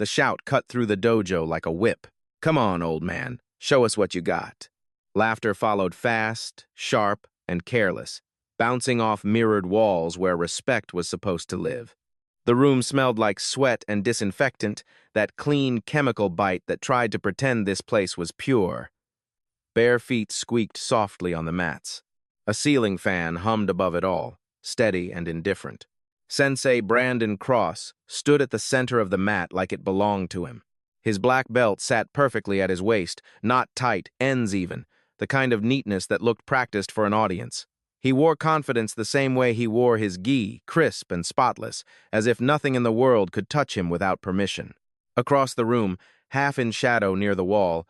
The shout cut through the dojo like a whip. "Come on, old man, show us what you got." Laughter followed fast, sharp, and careless, bouncing off mirrored walls where respect was supposed to live. The room smelled like sweat and disinfectant, that clean chemical bite that tried to pretend this place was pure. Bare feet squeaked softly on the mats. A ceiling fan hummed above it all, steady and indifferent. Sensei Brandon Cross stood at the center of the mat like it belonged to him. His black belt sat perfectly at his waist, not tight, ends even, the kind of neatness that looked practiced for an audience. He wore confidence the same way he wore his gi, crisp and spotless, as if nothing in the world could touch him without permission. Across the room, half in shadow near the wall,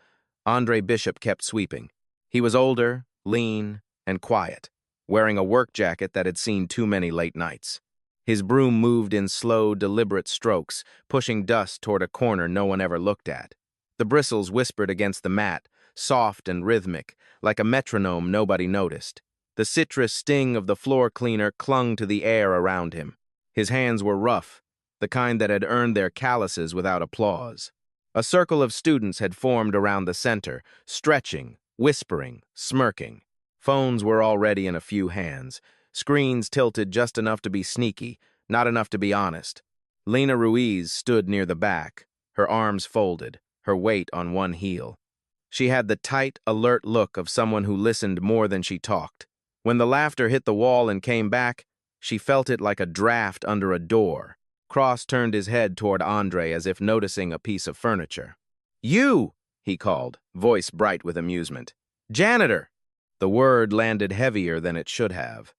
Andre Bishop kept sweeping. He was older, lean, and quiet, wearing a work jacket that had seen too many late nights. His broom moved in slow, deliberate strokes, pushing dust toward a corner no one ever looked at. The bristles whispered against the mat, soft and rhythmic, like a metronome nobody noticed. The citrus sting of the floor cleaner clung to the air around him. His hands were rough, the kind that had earned their calluses without applause. A circle of students had formed around the center, stretching, whispering, smirking. Phones were already in a few hands, screens tilted just enough to be sneaky, not enough to be honest. Lena Ruiz stood near the back, her arms folded, her weight on one heel. She had the tight, alert look of someone who listened more than she talked. When the laughter hit the wall and came back, she felt it like a draft under a door. Cross turned his head toward Andre as if noticing a piece of furniture. "You!" he called, voice bright with amusement. "Janitor!" The word landed heavier than it should have.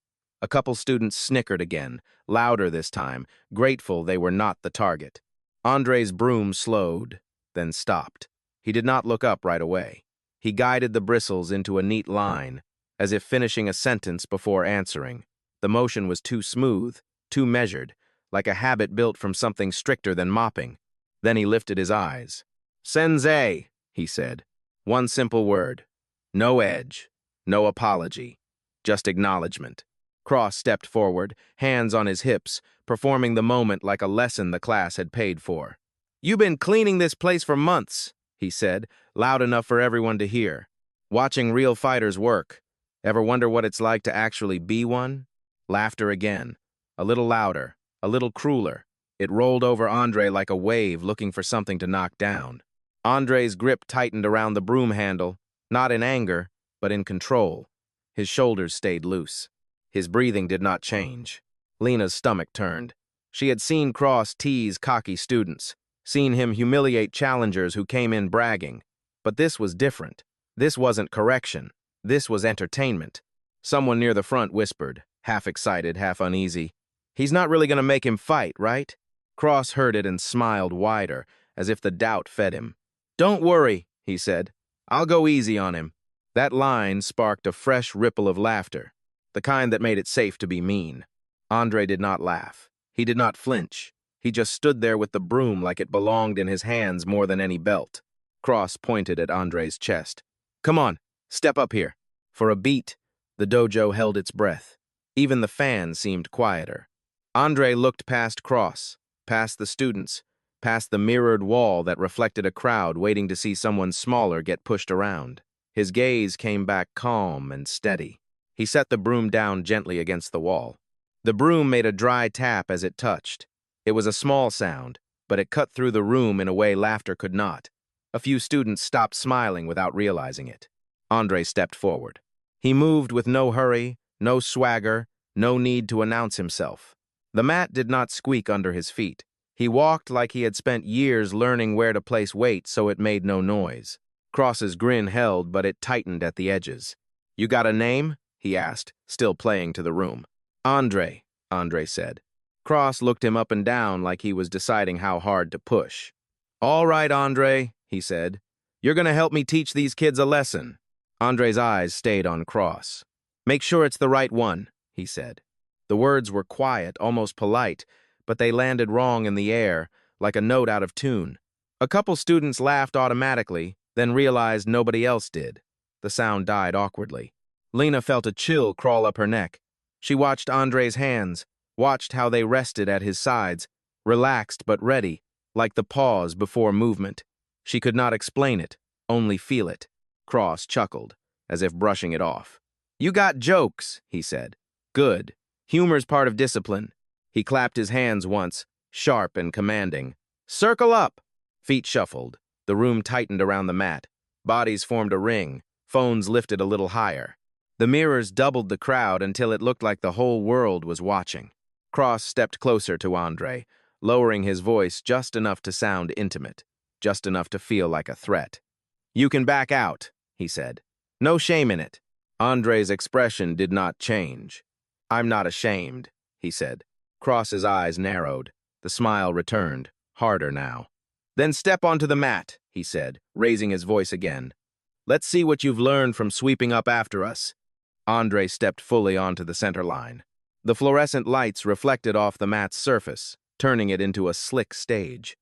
A couple students snickered again, louder this time, grateful they were not the target. Andre's broom slowed, then stopped. He did not look up right away. He guided the bristles into a neat line, as if finishing a sentence before answering. The motion was too smooth, too measured, like a habit built from something stricter than mopping. Then he lifted his eyes. "Sensei," he said. One simple word. No edge, no apology, just acknowledgement. Cross stepped forward, hands on his hips, performing the moment like a lesson the class had paid for. "You've been cleaning this place for months," he said, loud enough for everyone to hear. "Watching real fighters work. Ever wonder what it's like to actually be one?" Laughter again, a little louder, a little crueler. It rolled over Andre like a wave looking for something to knock down. Andre's grip tightened around the broom handle, not in anger, but in control. His shoulders stayed loose. His breathing did not change. Lena's stomach turned. She had seen Cross tease cocky students, seen him humiliate challengers who came in bragging. But this was different. This wasn't correction. This was entertainment. Someone near the front whispered, half excited, half uneasy. "He's not really going to make him fight, right?" Cross heard it and smiled wider, as if the doubt fed him. "Don't worry," he said. "I'll go easy on him." That line sparked a fresh ripple of laughter, the kind that made it safe to be mean. Andre did not laugh. He did not flinch. He just stood there with the broom like it belonged in his hands more than any belt. Cross pointed at Andre's chest. "Come on, step up here." For a beat, the dojo held its breath. Even the fan seemed quieter. Andre looked past Cross, past the students, past the mirrored wall that reflected a crowd waiting to see someone smaller get pushed around. His gaze came back calm and steady. He set the broom down gently against the wall. The broom made a dry tap as it touched. It was a small sound, but it cut through the room in a way laughter could not. A few students stopped smiling without realizing it. Andre stepped forward. He moved with no hurry, no swagger, no need to announce himself. The mat did not squeak under his feet. He walked like he had spent years learning where to place weight so it made no noise. Cross's grin held, but it tightened at the edges. "You got a name?" he asked, still playing to the room. Andre said. Cross looked him up and down like he was deciding how hard to push. "All right, Andre," he said. "You're going to help me teach these kids a lesson." Andre's eyes stayed on Cross. "Make sure it's the right one," he said. The words were quiet, almost polite, but they landed wrong in the air, like a note out of tune. A couple students laughed automatically, then realized nobody else did. The sound died awkwardly. Lena felt a chill crawl up her neck. She watched Andre's hands, watched how they rested at his sides, relaxed but ready, like the pause before movement. She could not explain it, only feel it. Cross chuckled, as if brushing it off. "You got jokes," he said. "Good. Humor's part of discipline." He clapped his hands once, sharp and commanding. "Circle up!" Feet shuffled. The room tightened around the mat. Bodies formed a ring. Phones lifted a little higher. The mirrors doubled the crowd until it looked like the whole world was watching. Cross stepped closer to Andre, lowering his voice just enough to sound intimate, just enough to feel like a threat. "You can back out," he said. "No shame in it." Andre's expression did not change. "I'm not ashamed," he said. Cross's eyes narrowed. The smile returned, harder now. "Then step onto the mat," he said, raising his voice again. "Let's see what you've learned from sweeping up after us." Andre stepped fully onto the center line. The fluorescent lights reflected off the mat's surface, turning it into a slick stage.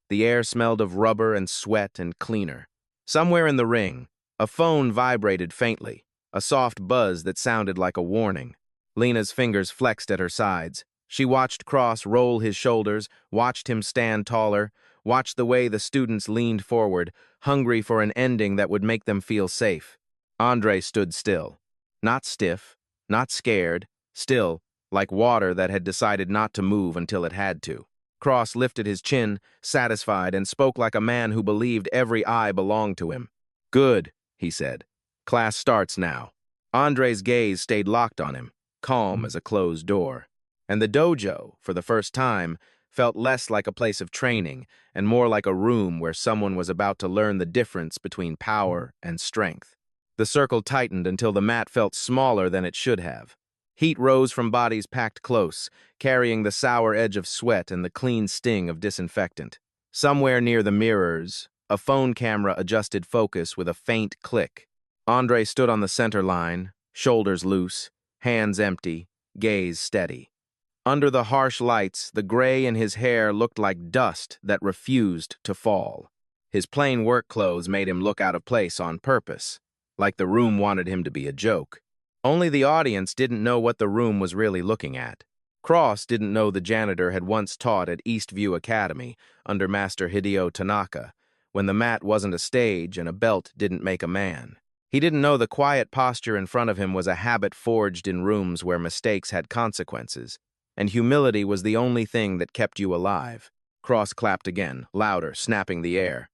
The air smelled of rubber and sweat and cleaner. Somewhere in the ring, a phone vibrated faintly, a soft buzz that sounded like a warning. Lena's fingers flexed at her sides. She watched Cross roll his shoulders, watched him stand taller, watched the way the students leaned forward, hungry for an ending that would make them feel safe. Andre stood still. Not stiff, not scared, still, like water that had decided not to move until it had to. Cross lifted his chin, satisfied, and spoke like a man who believed every eye belonged to him. "Good," he said. "Class starts now." Andre's gaze stayed locked on him, calm as a closed door. And the dojo, for the first time, felt less like a place of training and more like a room where someone was about to learn the difference between power and strength. The circle tightened until the mat felt smaller than it should have. Heat rose from bodies packed close, carrying the sour edge of sweat and the clean sting of disinfectant. Somewhere near the mirrors, a phone camera adjusted focus with a faint click. Andre stood on the center line, shoulders loose, hands empty, gaze steady. Under the harsh lights, the gray in his hair looked like dust that refused to fall. His plain work clothes made him look out of place on purpose, like the room wanted him to be a joke. Only the audience didn't know what the room was really looking at. Cross didn't know the janitor had once taught at Eastview Academy under Master Hideo Tanaka, when the mat wasn't a stage and a belt didn't make a man. He didn't know the quiet posture in front of him was a habit forged in rooms where mistakes had consequences, and humility was the only thing that kept you alive. Cross clapped again, louder, snapping the air.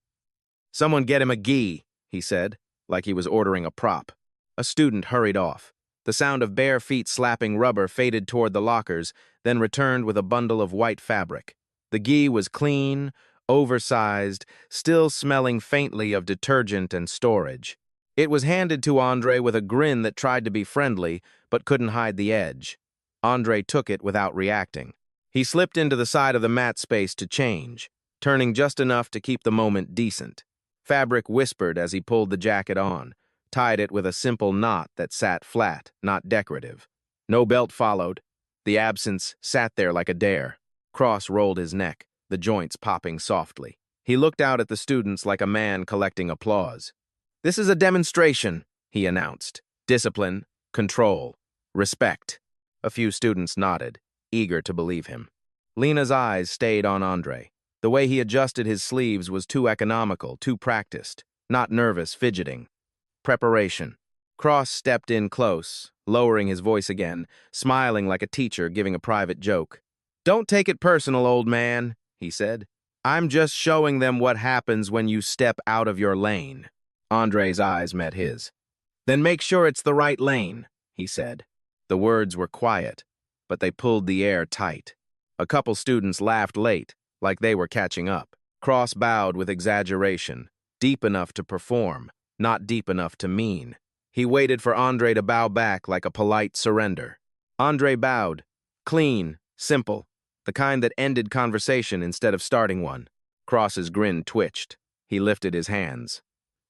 "Someone get him a gi," he said, like he was ordering a prop. A student hurried off. The sound of bare feet slapping rubber faded toward the lockers, then returned with a bundle of white fabric. The gi was clean, oversized, still smelling faintly of detergent and storage. It was handed to Andre with a grin that tried to be friendly, but couldn't hide the edge. Andre took it without reacting. He slipped into the side of the mat space to change, turning just enough to keep the moment decent. Fabric whispered as he pulled the jacket on, tied it with a simple knot that sat flat, not decorative. No belt followed. The absence sat there like a dare. Cross rolled his neck, the joints popping softly. He looked out at the students like a man collecting applause. "This is a demonstration," he announced. "Discipline, control, respect." A few students nodded, eager to believe him. Lena's eyes stayed on Andre. The way he adjusted his sleeves was too economical, too practiced, not nervous, fidgeting. Preparation. Cross stepped in close, lowering his voice again, smiling like a teacher giving a private joke. "Don't take it personal, old man," he said. "I'm just showing them what happens when you step out of your lane." Andre's eyes met his. "Then make sure it's the right lane," he said. The words were quiet, but they pulled the air tight. A couple students laughed late, like they were catching up. Cross bowed with exaggeration, deep enough to perform, not deep enough to mean. He waited for Andre to bow back like a polite surrender. Andre bowed, clean, simple, the kind that ended conversation instead of starting one. Cross's grin twitched. He lifted his hands.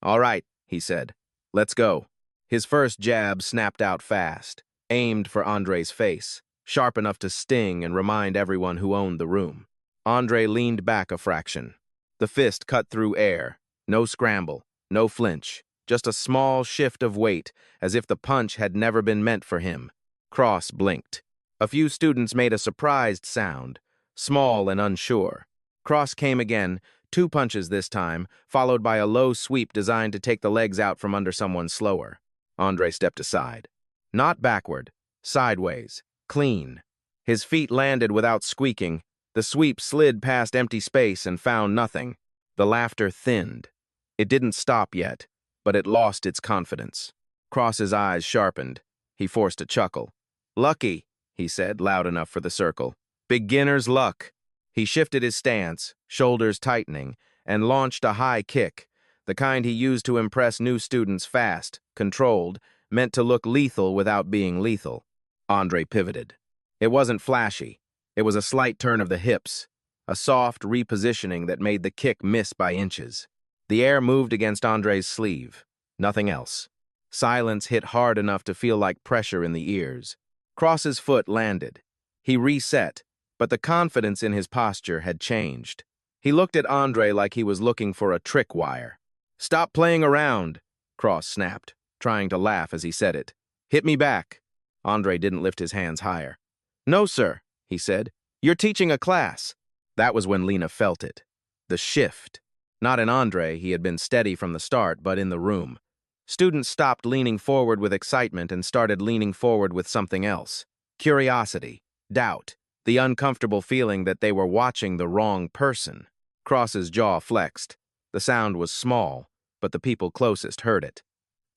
"All right," he said. "Let's go." His first jab snapped out fast, aimed for Andre's face, sharp enough to sting and remind everyone who owned the room. Andre leaned back a fraction. The fist cut through air. No scramble, no flinch, just a small shift of weight, as if the punch had never been meant for him. Cross blinked. A few students made a surprised sound, small and unsure. Cross came again, 2 punches this time, followed by a low sweep designed to take the legs out from under someone slower. Andre stepped aside. Not backward, sideways, clean. His feet landed without squeaking. The sweep slid past empty space and found nothing. The laughter thinned. It didn't stop yet, but it lost its confidence. Cross's eyes sharpened. He forced a chuckle. "Lucky," he said, loud enough for the circle. "Beginner's luck." He shifted his stance, shoulders tightening, and launched a high kick, the kind he used to impress new students fast, controlled, meant to look lethal without being lethal. Andre pivoted. It wasn't flashy. It was a slight turn of the hips, a soft repositioning that made the kick miss by inches. The air moved against Andre's sleeve. Nothing else. Silence hit hard enough to feel like pressure in the ears. Cross's foot landed. He reset, but the confidence in his posture had changed. He looked at Andre like he was looking for a trick wire. "Stop playing around," Cross snapped, trying to laugh as he said it. "Hit me back." Andre didn't lift his hands higher. "No, sir," he said. "You're teaching a class." That was when Lena felt it. The shift. Not in Andre, he had been steady from the start, but in the room. Students stopped leaning forward with excitement and started leaning forward with something else. Curiosity, doubt, the uncomfortable feeling that they were watching the wrong person. Cross's jaw flexed. The sound was small, but the people closest heard it.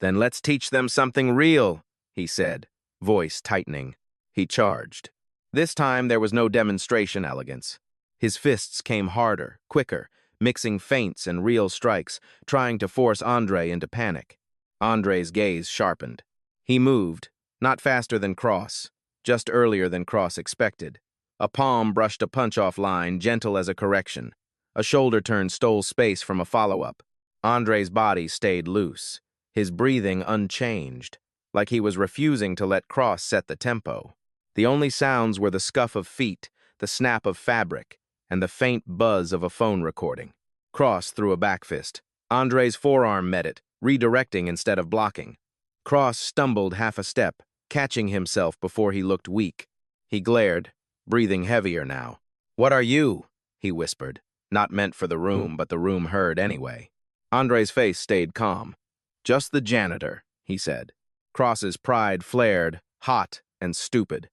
"Then let's teach them something real," he said, voice tightening. He charged. This time there was no demonstration elegance. His fists came harder, quicker, mixing feints and real strikes, trying to force Andre into panic. Andre's gaze sharpened. He moved, not faster than Cross, just earlier than Cross expected. A palm brushed a punch-off line, gentle as a correction. A shoulder turn stole space from a follow-up. Andre's body stayed loose, his breathing unchanged, like he was refusing to let Cross set the tempo. The only sounds were the scuff of feet, the snap of fabric, and the faint buzz of a phone recording. Cross threw a back fist. Andre's forearm met it, redirecting instead of blocking. Cross stumbled half a step, catching himself before he looked weak. He glared, breathing heavier now. "What are you?" he whispered, not meant for the room, but the room heard anyway. Andre's face stayed calm. "Just the janitor," he said. Cross's pride flared, hot and stupid.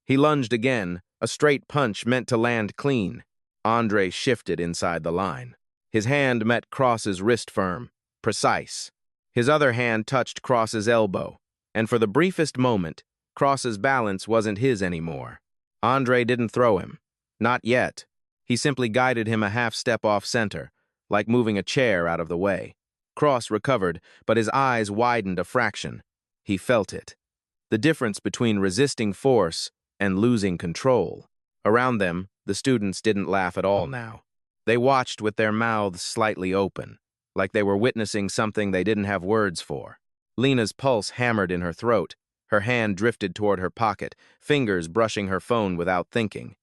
He lunged again, a straight punch meant to land clean. Andre shifted inside the line. His hand met Cross's wrist firm, precise. His other hand touched Cross's elbow, and for the briefest moment, Cross's balance wasn't his anymore. Andre didn't throw him. Not yet. He simply guided him a half step off center, like moving a chair out of the way. Cross recovered, but his eyes widened a fraction. He felt it. The difference between resisting force and losing control. Around them, the students didn't laugh at all now. They watched with their mouths slightly open, like they were witnessing something they didn't have words for. Lena's pulse hammered in her throat. Her hand drifted toward her pocket, fingers brushing her phone without thinking.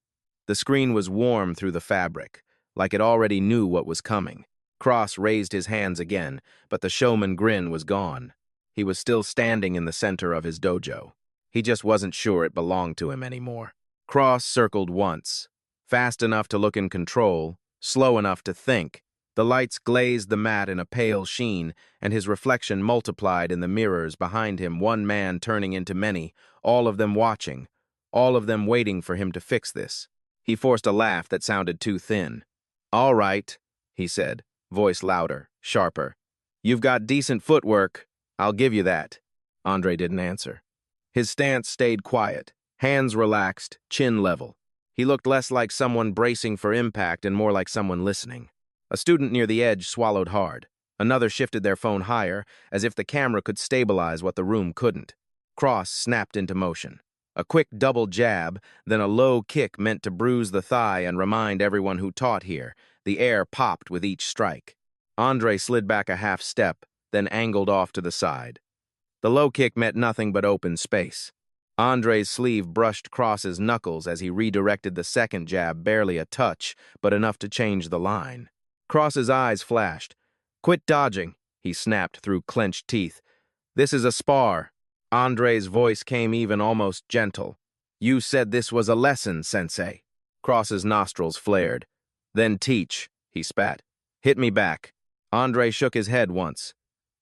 The screen was warm through the fabric, like it already knew what was coming. Cross raised his hands again, but the showman grin was gone. He was still standing in the center of his dojo. He just wasn't sure it belonged to him anymore. Cross circled once, fast enough to look in control, slow enough to think. The lights glazed the mat in a pale sheen, and his reflection multiplied in the mirrors behind him, one man turning into many, all of them watching, all of them waiting for him to fix this. He forced a laugh that sounded too thin. "All right," he said, voice louder, sharper. "You've got decent footwork. I'll give you that." Andre didn't answer. His stance stayed quiet, hands relaxed, chin level. He looked less like someone bracing for impact and more like someone listening. A student near the edge swallowed hard. Another shifted their phone higher, as if the camera could stabilize what the room couldn't. Cross snapped into motion. A quick double jab, then a low kick meant to bruise the thigh and remind everyone who taught here. The air popped with each strike. Andre slid back a half step, then angled off to the side. The low kick meant nothing but open space. Andre's sleeve brushed Cross's knuckles as he redirected the second jab, barely a touch, but enough to change the line. Cross's eyes flashed. "Quit dodging," he snapped through clenched teeth. "This is a spar." Andre's voice came even, almost gentle. "You said this was a lesson, Sensei." Cross's nostrils flared. Then teach, he spat. Hit me back. Andre shook his head once.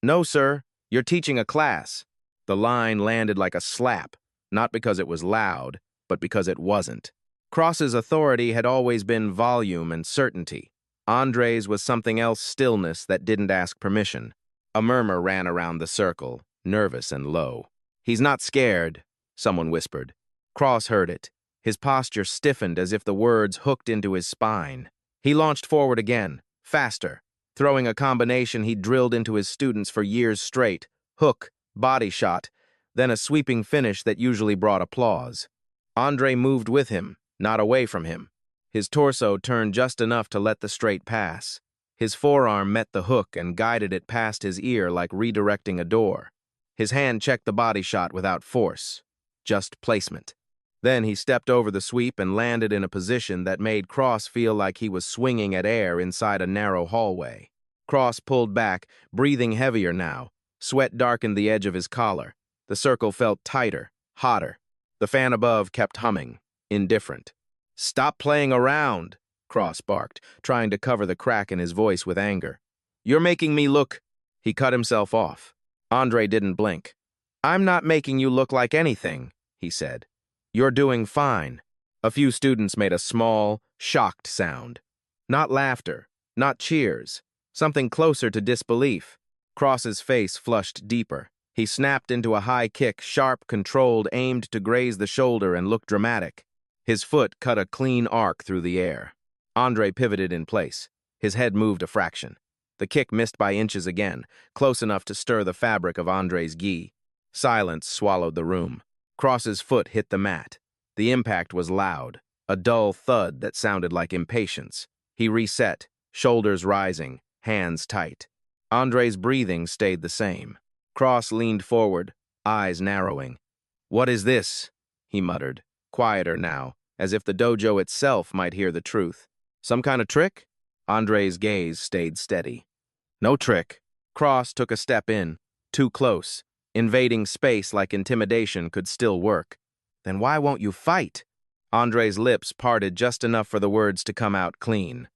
No, sir, you're teaching a class. The line landed like a slap, not because it was loud, but because it wasn't. Cross's authority had always been volume and certainty. Andre's was something else, stillness that didn't ask permission. A murmur ran around the circle, nervous and low. He's not scared, someone whispered. Cross heard it. His posture stiffened as if the words hooked into his spine. He launched forward again, faster, throwing a combination he'd drilled into his students for years straight. Hook, body shot, then a sweeping finish that usually brought applause. Andre moved with him, not away from him. His torso turned just enough to let the straight pass. His forearm met the hook and guided it past his ear like redirecting a door. His hand checked the body shot without force, just placement. Then he stepped over the sweep and landed in a position that made Cross feel like he was swinging at air inside a narrow hallway. Cross pulled back, breathing heavier now. Sweat darkened the edge of his collar. The circle felt tighter, hotter. The fan above kept humming, indifferent. "Stop playing around," Cross barked, trying to cover the crack in his voice with anger. "You're making me look—" He cut himself off. Andre didn't blink. "I'm not making you look like anything," he said. "You're doing fine." A few students made a small, shocked sound. Not laughter, not cheers, something closer to disbelief. Cross's face flushed deeper. He snapped into a high kick, sharp, controlled, aimed to graze the shoulder and look dramatic. His foot cut a clean arc through the air. Andre pivoted in place. His head moved a fraction. The kick missed by inches again, close enough to stir the fabric of Andre's gi. Silence swallowed the room. Cross's foot hit the mat. The impact was loud, a dull thud that sounded like impatience. He reset, shoulders rising, hands tight. Andre's breathing stayed the same. Cross leaned forward, eyes narrowing. "What is this?" he muttered, quieter now, as if the dojo itself might hear the truth. "Some kind of trick?" Andre's gaze stayed steady. "No trick." Cross took a step in, too close. Invading space like intimidation could still work. "Then why won't you fight?" Andre's lips parted just enough for the words to come out clean.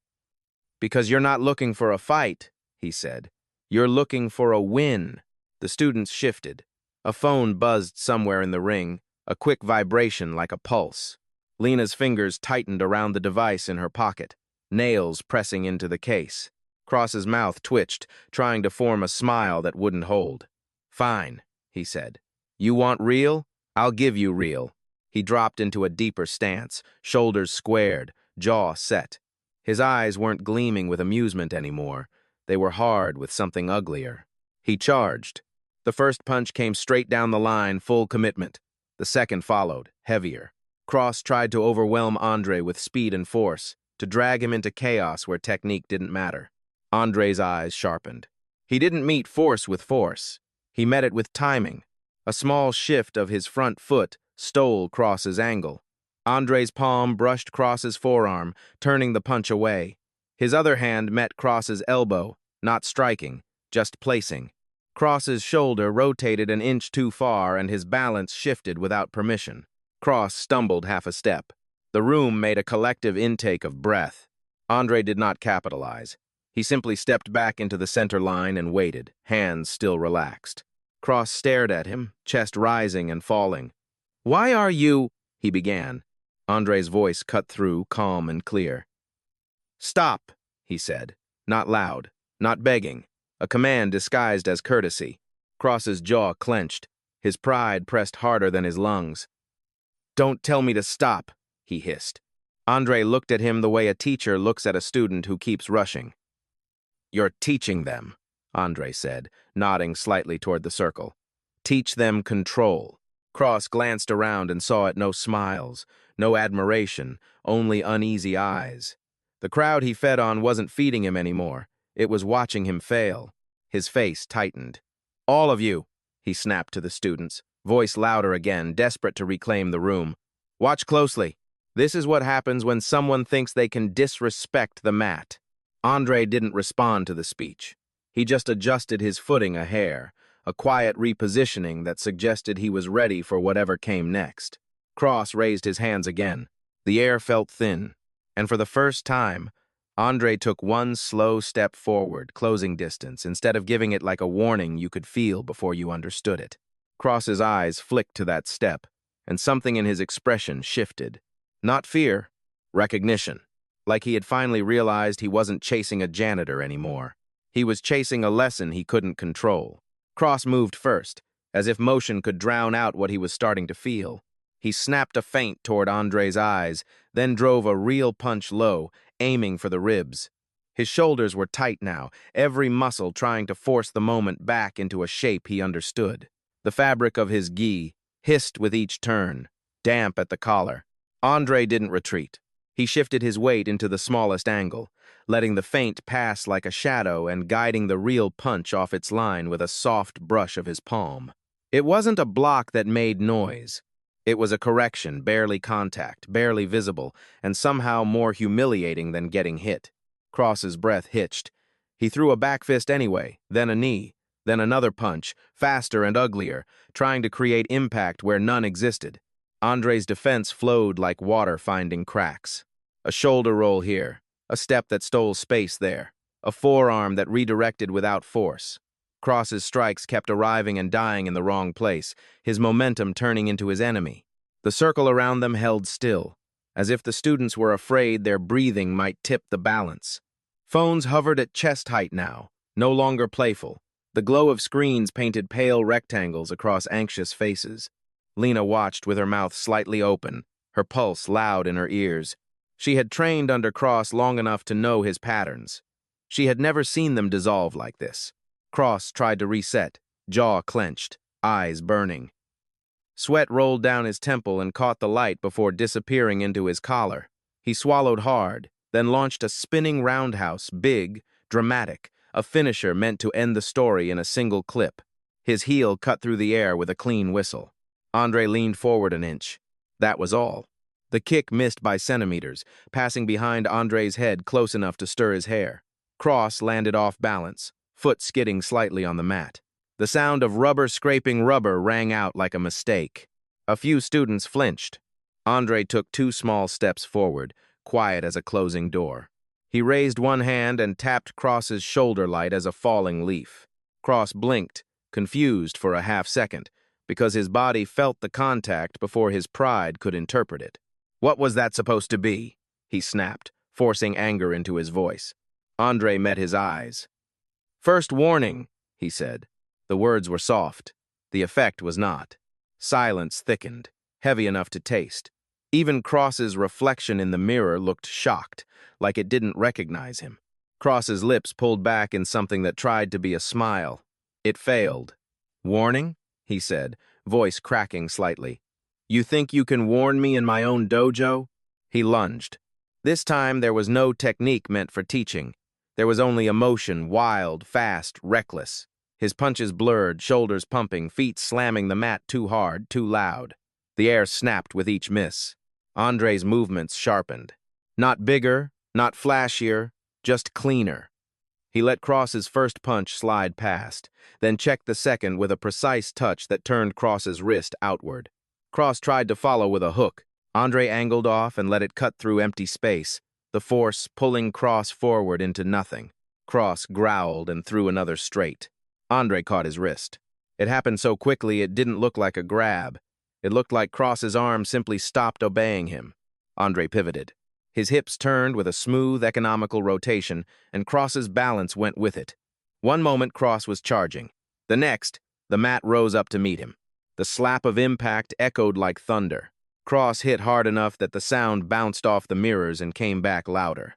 "Because you're not looking for a fight," he said. "You're looking for a win." The students shifted. A phone buzzed somewhere in the ring, a quick vibration like a pulse. Lena's fingers tightened around the device in her pocket, nails pressing into the case. Cross's mouth twitched, trying to form a smile that wouldn't hold. "Fine," he said. "You want real? I'll give you real." He dropped into a deeper stance, shoulders squared, jaw set. His eyes weren't gleaming with amusement anymore. They were hard with something uglier. He charged. The first punch came straight down the line, full commitment. The second followed, heavier. Cross tried to overwhelm Andre with speed and force, to drag him into chaos where technique didn't matter. Andre's eyes sharpened. He didn't meet force with force. He met it with timing. A small shift of his front foot stole Cross's angle. Andre's palm brushed Cross's forearm, turning the punch away. His other hand met Cross's elbow, not striking, just placing. Cross's shoulder rotated an inch too far and his balance shifted without permission. Cross stumbled half a step. The room made a collective intake of breath. Andre did not capitalize. He simply stepped back into the center line and waited, hands still relaxed. Cross stared at him, chest rising and falling. "Why are you—" he began. Andre's voice cut through, calm and clear. "Stop," he said, not loud, not begging, a command disguised as courtesy. Cross's jaw clenched, his pride pressed harder than his lungs. "Don't tell me to stop," he hissed. Andre looked at him the way a teacher looks at a student who keeps rushing. "You're teaching them," Andre said, nodding slightly toward the circle. "Teach them control." Cross glanced around and saw it no smiles, no admiration, only uneasy eyes. The crowd he fed on wasn't feeding him anymore. It was watching him fail. His face tightened. "All of you," he snapped to the students, voice louder again, desperate to reclaim the room. "Watch closely. This is what happens when someone thinks they can disrespect the mat." Andre didn't respond to the speech. He just adjusted his footing a hair, a quiet repositioning that suggested he was ready for whatever came next. Cross raised his hands again. The air felt thin, and for the first time, Andre took one slow step forward, closing distance, instead of giving it like a warning you could feel before you understood it. Cross's eyes flicked to that step, and something in his expression shifted. Not fear, recognition. Like he had finally realized he wasn't chasing a janitor anymore. He was chasing a lesson he couldn't control. Cross moved first, as if motion could drown out what he was starting to feel. He snapped a feint toward Andre's eyes, then drove a real punch low, aiming for the ribs. His shoulders were tight now, every muscle trying to force the moment back into a shape he understood. The fabric of his gi hissed with each turn, damp at the collar. Andre didn't retreat. He shifted his weight into the smallest angle, letting the feint pass like a shadow and guiding the real punch off its line with a soft brush of his palm. It wasn't a block that made noise. It was a correction, barely contact, barely visible, and somehow more humiliating than getting hit. Cross's breath hitched. He threw a back fist anyway, then a knee, then another punch, faster and uglier, trying to create impact where none existed. Andre's defense flowed like water finding cracks. A shoulder roll here, a step that stole space there, a forearm that redirected without force. Cross's strikes kept arriving and dying in the wrong place, his momentum turning into his enemy. The circle around them held still, as if the students were afraid their breathing might tip the balance. Phones hovered at chest height now, no longer playful. The glow of screens painted pale rectangles across anxious faces. Lena watched with her mouth slightly open, her pulse loud in her ears. She had trained under Cross long enough to know his patterns. She had never seen them dissolve like this. Cross tried to reset, jaw clenched, eyes burning. Sweat rolled down his temple and caught the light before disappearing into his collar. He swallowed hard, then launched a spinning roundhouse, big, dramatic, a finisher meant to end the story in a single clip. His heel cut through the air with a clean whistle. Andre leaned forward an inch. That was all. The kick missed by centimeters, passing behind Andre's head close enough to stir his hair. Cross landed off balance, foot skidding slightly on the mat. The sound of rubber scraping rubber rang out like a mistake. A few students flinched. Andre took 2 small steps forward, quiet as a closing door. He raised one hand and tapped Cross's shoulder light as a falling leaf. Cross blinked, confused for a half second, because his body felt the contact before his pride could interpret it. What was that supposed to be? He snapped, forcing anger into his voice. Andre met his eyes. First warning, he said. The words were soft. The effect was not. Silence thickened, heavy enough to taste. Even Cross's reflection in the mirror looked shocked, like it didn't recognize him. Cross's lips pulled back in something that tried to be a smile. It failed. Warning? He said, voice cracking slightly. You think you can warn me in my own dojo? He lunged. This time there was no technique meant for teaching. There was only emotion, wild, fast, reckless. His punches blurred, shoulders pumping, feet slamming the mat too hard, too loud. The air snapped with each miss. Andre's movements sharpened. Not bigger, not flashier, just cleaner. He let Cross's first punch slide past, then checked the second with a precise touch that turned Cross's wrist outward. Cross tried to follow with a hook. Andre angled off and let it cut through empty space, the force pulling Cross forward into nothing. Cross growled and threw another straight. Andre caught his wrist. It happened so quickly it didn't look like a grab. It looked like Cross's arm simply stopped obeying him. Andre pivoted. His hips turned with a smooth, economical rotation, and Cross's balance went with it. One moment Cross was charging. The next, the mat rose up to meet him. The slap of impact echoed like thunder. Cross hit hard enough that the sound bounced off the mirrors and came back louder.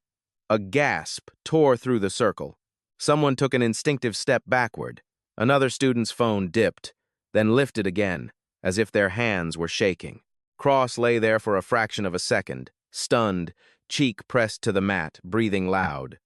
A gasp tore through the circle. Someone took an instinctive step backward. Another student's phone dipped, then lifted again, as if their hands were shaking. Cross lay there for a fraction of a second, stunned, cheek pressed to the mat, breathing loud.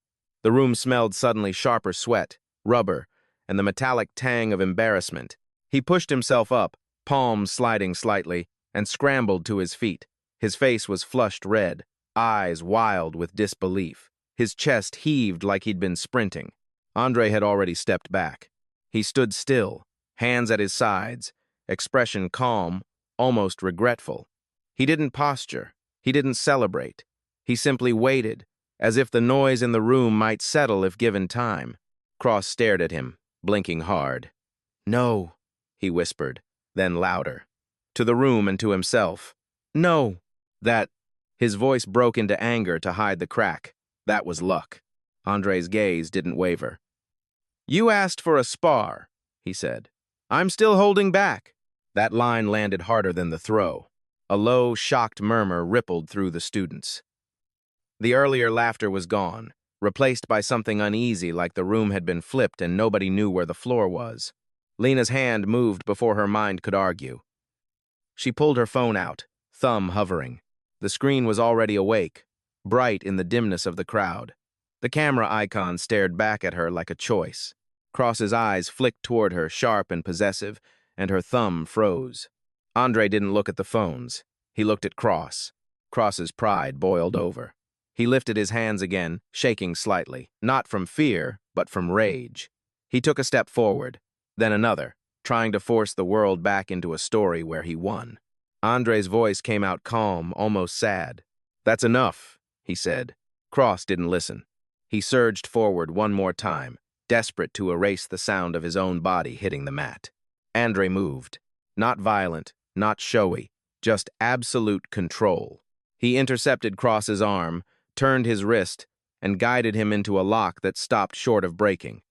The room smelled suddenly sharper sweat, rubber, and the metallic tang of embarrassment. He pushed himself up, palms sliding slightly, and scrambled to his feet. His face was flushed red, eyes wild with disbelief. His chest heaved like he'd been sprinting. Andre had already stepped back. He stood still, hands at his sides, expression calm, almost regretful. He didn't posture. He didn't celebrate. He simply waited, as if the noise in the room might settle if given time. Cross stared at him, blinking hard. "No," he whispered, then louder. To the room and to himself. "No." That. His voice broke into anger to hide the crack. That was luck. Andre's gaze didn't waver. "You asked for a spar," he said. "I'm still holding back." That line landed harder than the throw. A low, shocked murmur rippled through the students. The earlier laughter was gone, replaced by something uneasy like the room had been flipped and nobody knew where the floor was. Lena's hand moved before her mind could argue. She pulled her phone out, thumb hovering. The screen was already awake, bright in the dimness of the crowd. The camera icon stared back at her like a choice. Cross's eyes flicked toward her, sharp and possessive, and her thumb froze. Andre didn't look at the phones. He looked at Cross. Cross's pride boiled over. He lifted his hands again, shaking slightly, not from fear, but from rage. He took a step forward, then another, trying to force the world back into a story where he won. Andre's voice came out calm, almost sad. "That's enough," he said. Cross didn't listen. He surged forward one more time, desperate to erase the sound of his own body hitting the mat. Andre moved. Not violent, not showy, just absolute control. He intercepted Cross's arm, turned his wrist, and guided him into a lock that stopped short of breaking.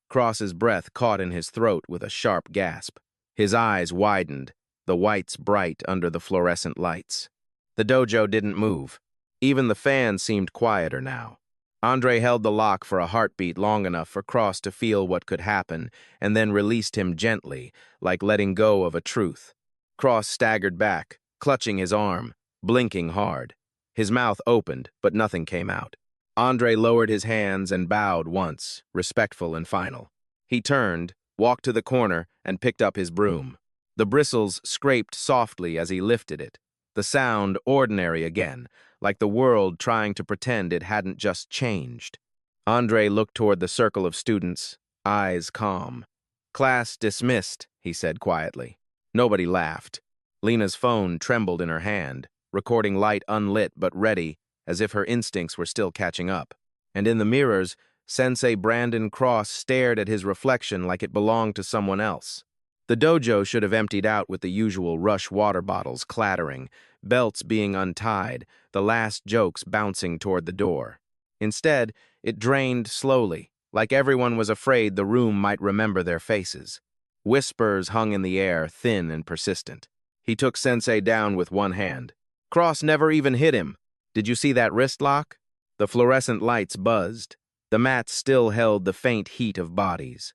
Cross's breath caught in his throat with a sharp gasp. His eyes widened, the whites bright under the fluorescent lights. The dojo didn't move. Even the fan seemed quieter now. Andre held the lock for a heartbeat long enough for Cross to feel what could happen, and then released him gently, like letting go of a truth. Cross staggered back, clutching his arm, blinking hard. His mouth opened, but nothing came out. Andre lowered his hands and bowed once, respectful and final. He turned, walked to the corner, and picked up his broom. The bristles scraped softly as he lifted it. The sound ordinary again, like the world trying to pretend it hadn't just changed. Andre looked toward the circle of students, eyes calm. "Class dismissed," he said quietly. Nobody laughed. Lena's phone trembled in her hand, recording light unlit but ready, as if her instincts were still catching up. And in the mirrors, Sensei Brandon Cross stared at his reflection like it belonged to someone else. The dojo should have emptied out with the usual rush water bottles clattering, belts being untied, the last jokes bouncing toward the door. Instead, it drained slowly, like everyone was afraid the room might remember their faces. Whispers hung in the air, thin and persistent. He took Sensei down with one hand. "Cross never even hit him. Did you see that wrist lock?" The fluorescent lights buzzed. The mat still held the faint heat of bodies.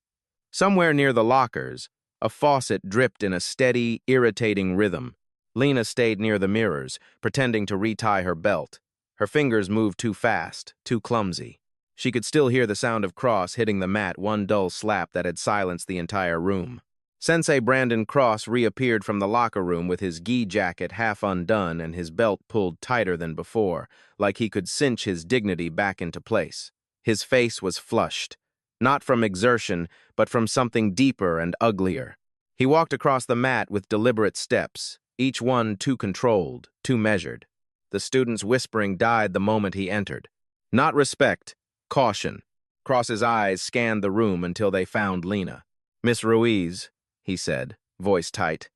Somewhere near the lockers, a faucet dripped in a steady, irritating rhythm. Lena stayed near the mirrors, pretending to retie her belt. Her fingers moved too fast, too clumsy. She could still hear the sound of Cross hitting the mat, one dull slap that had silenced the entire room. Sensei Brandon Cross reappeared from the locker room with his gi jacket half undone and his belt pulled tighter than before, like he could cinch his dignity back into place. His face was flushed, not from exertion, but from something deeper and uglier. He walked across the mat with deliberate steps, each one too controlled, too measured. The students' whispering died the moment he entered. Not respect, caution. Cross's eyes scanned the room until they found Lena. "Miss Ruiz," he said, voice tight.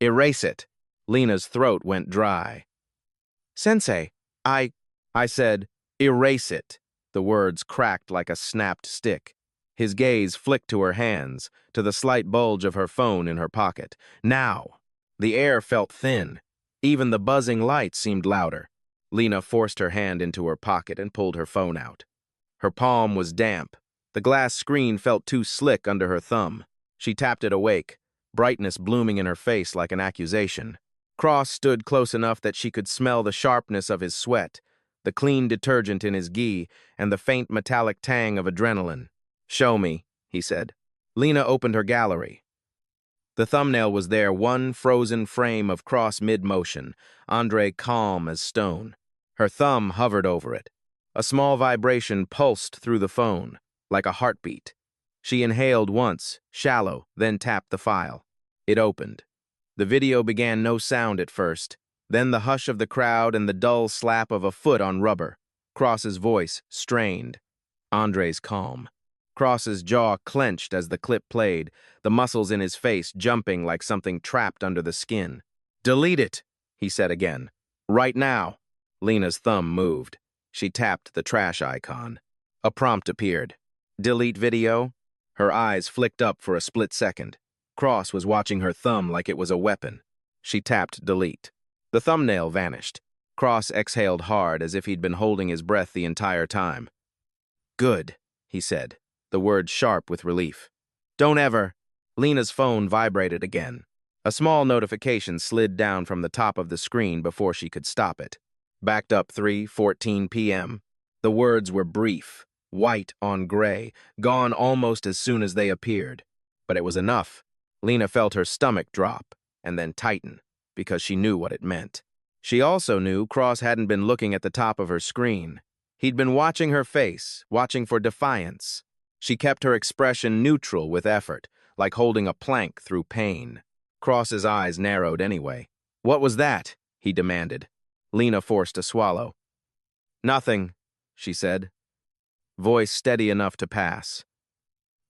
"Erase it." Lena's throat went dry. "Sensei, I said, erase it." The words cracked like a snapped stick. His gaze flicked to her hands, to the slight bulge of her phone in her pocket. Now! The air felt thin. Even the buzzing lights seemed louder. Lena forced her hand into her pocket and pulled her phone out. Her palm was damp. The glass screen felt too slick under her thumb. She tapped it awake, brightness blooming in her face like an accusation. Cross stood close enough that she could smell the sharpness of his sweat, the clean detergent in his gi, and the faint metallic tang of adrenaline. "Show me," he said. Lena opened her gallery. The thumbnail was there, one frozen frame of Cross mid-motion, Andre calm as stone. Her thumb hovered over it. A small vibration pulsed through the phone, like a heartbeat. She inhaled once, shallow, then tapped the file. It opened. The video began no sound at first, then the hush of the crowd and the dull slap of a foot on rubber. Cross's voice strained. Andre's calm. Cross's jaw clenched as the clip played, the muscles in his face jumping like something trapped under the skin. "Delete it," he said again. "Right now." Lena's thumb moved. She tapped the trash icon. A prompt appeared. "Delete video?" Her eyes flicked up for a split second. Cross was watching her thumb like it was a weapon. She tapped delete. The thumbnail vanished. Cross exhaled hard as if he'd been holding his breath the entire time. "Good," he said, the words sharp with relief. "Don't ever—" Lena's phone vibrated again. A small notification slid down from the top of the screen before she could stop it. Backed up 3:14 p.m. The words were brief, white on gray, gone almost as soon as they appeared. But it was enough. Lena felt her stomach drop and then tighten because she knew what it meant. She also knew Cross hadn't been looking at the top of her screen. He'd been watching her face, watching for defiance. She kept her expression neutral with effort, like holding a plank through pain. Cross's eyes narrowed anyway. "What was that?" he demanded. Lena forced a swallow. "Nothing," she said, voice steady enough to pass.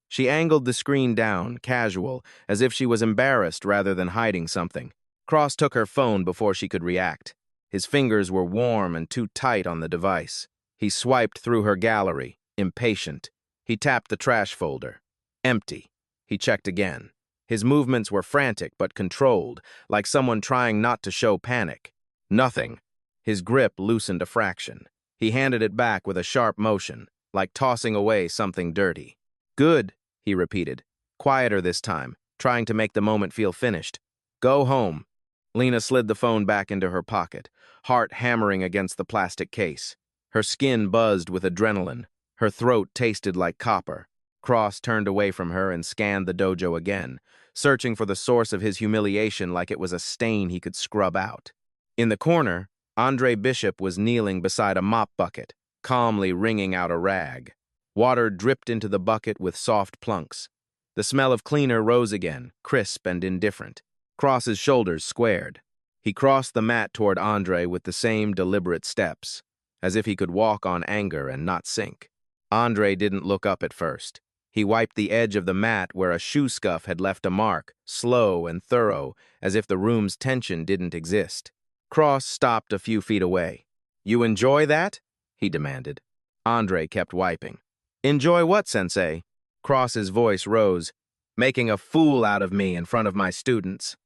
She angled the screen down, casual, as if she was embarrassed rather than hiding something. Cross took her phone before she could react. His fingers were warm and too tight on the device. He swiped through her gallery, impatient. He tapped the trash folder. Empty. He checked again. His movements were frantic but controlled, like someone trying not to show panic. Nothing. His grip loosened a fraction. He handed it back with a sharp motion, like tossing away something dirty. "Good," he repeated, quieter this time, trying to make the moment feel finished. "Go home." Lena slid the phone back into her pocket, heart hammering against the plastic case. Her skin buzzed with adrenaline. Her throat tasted like copper. Cross turned away from her and scanned the dojo again, searching for the source of his humiliation like it was a stain he could scrub out. In the corner, Andre Bishop was kneeling beside a mop bucket, calmly wringing out a rag. Water dripped into the bucket with soft plunks. The smell of cleaner rose again, crisp and indifferent. Cross's shoulders squared. He crossed the mat toward Andre with the same deliberate steps, as if he could walk on anger and not sink. Andre didn't look up at first. He wiped the edge of the mat where a shoe scuff had left a mark, slow and thorough, as if the room's tension didn't exist. Cross stopped a few feet away. "You enjoy that?" he demanded. Andre kept wiping. "Enjoy what, Sensei?" Cross's voice rose. "Making a fool out of me in front of my students."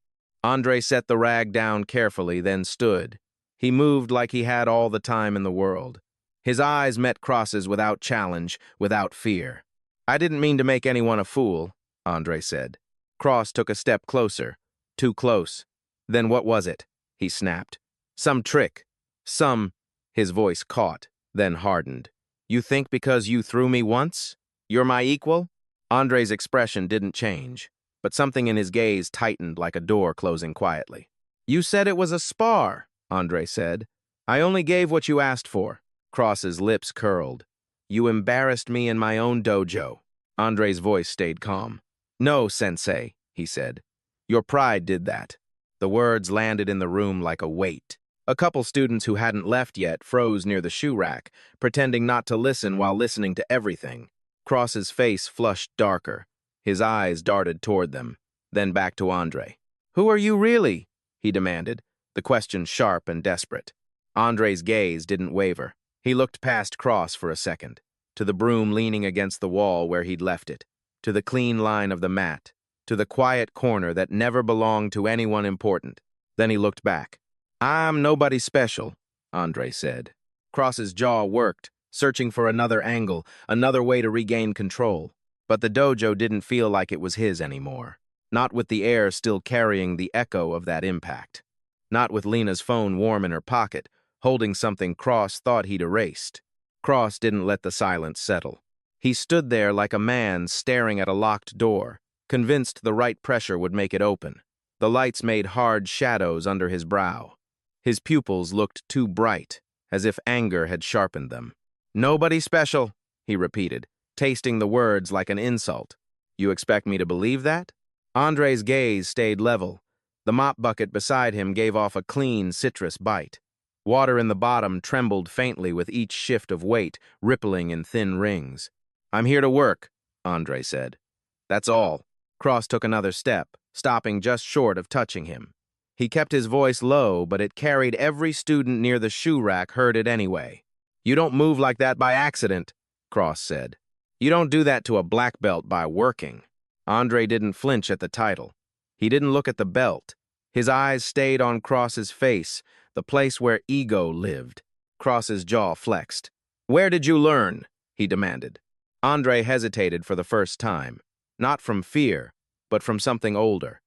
Andre set the rag down carefully, then stood. He moved like he had all the time in the world. His eyes met Cross's without challenge, without fear. "I didn't mean to make anyone a fool," Andre said. Cross took a step closer. Too close. "Then what was it?" he snapped. "Some trick. His voice caught, then hardened. "You think because you threw me once, you're my equal?" Andre's expression didn't change, but something in his gaze tightened like a door closing quietly. "You said it was a spar," Andre said. "I only gave what you asked for." Cross's lips curled. "You embarrassed me in my own dojo." Andre's voice stayed calm. "No, Sensei," he said. "Your pride did that." The words landed in the room like a weight. A couple students who hadn't left yet froze near the shoe rack, pretending not to listen while listening to everything. Cross's face flushed darker. His eyes darted toward them, then back to Andre. "Who are you really?" he demanded, the question sharp and desperate. Andre's gaze didn't waver. He looked past Cross for a second, to the broom leaning against the wall where he'd left it, to the clean line of the mat, to the quiet corner that never belonged to anyone important. Then he looked back. "I'm nobody special," Andre said. Cross's jaw worked, searching for another angle, another way to regain control. But the dojo didn't feel like it was his anymore. Not with the air still carrying the echo of that impact. Not with Lena's phone warm in her pocket, holding something Cross thought he'd erased. Cross didn't let the silence settle. He stood there like a man staring at a locked door, convinced the right pressure would make it open. The lights made hard shadows under his brow. His pupils looked too bright, as if anger had sharpened them. "Nobody special," he repeated, tasting the words like an insult. "You expect me to believe that?" Andre's gaze stayed level. The mop bucket beside him gave off a clean, citrus bite. Water in the bottom trembled faintly with each shift of weight, rippling in thin rings. "I'm here to work," Andre said. "That's all." Cross took another step, stopping just short of touching him. He kept his voice low, but it carried every student near the shoe rack heard it anyway. "You don't move like that by accident," Cross said. "You don't do that to a black belt by working." Andre didn't flinch at the title. He didn't look at the belt. His eyes stayed on Cross's face, the place where ego lived. Cross's jaw flexed. "Where did you learn?" he demanded. Andre hesitated for the first time, not from fear, but from something older.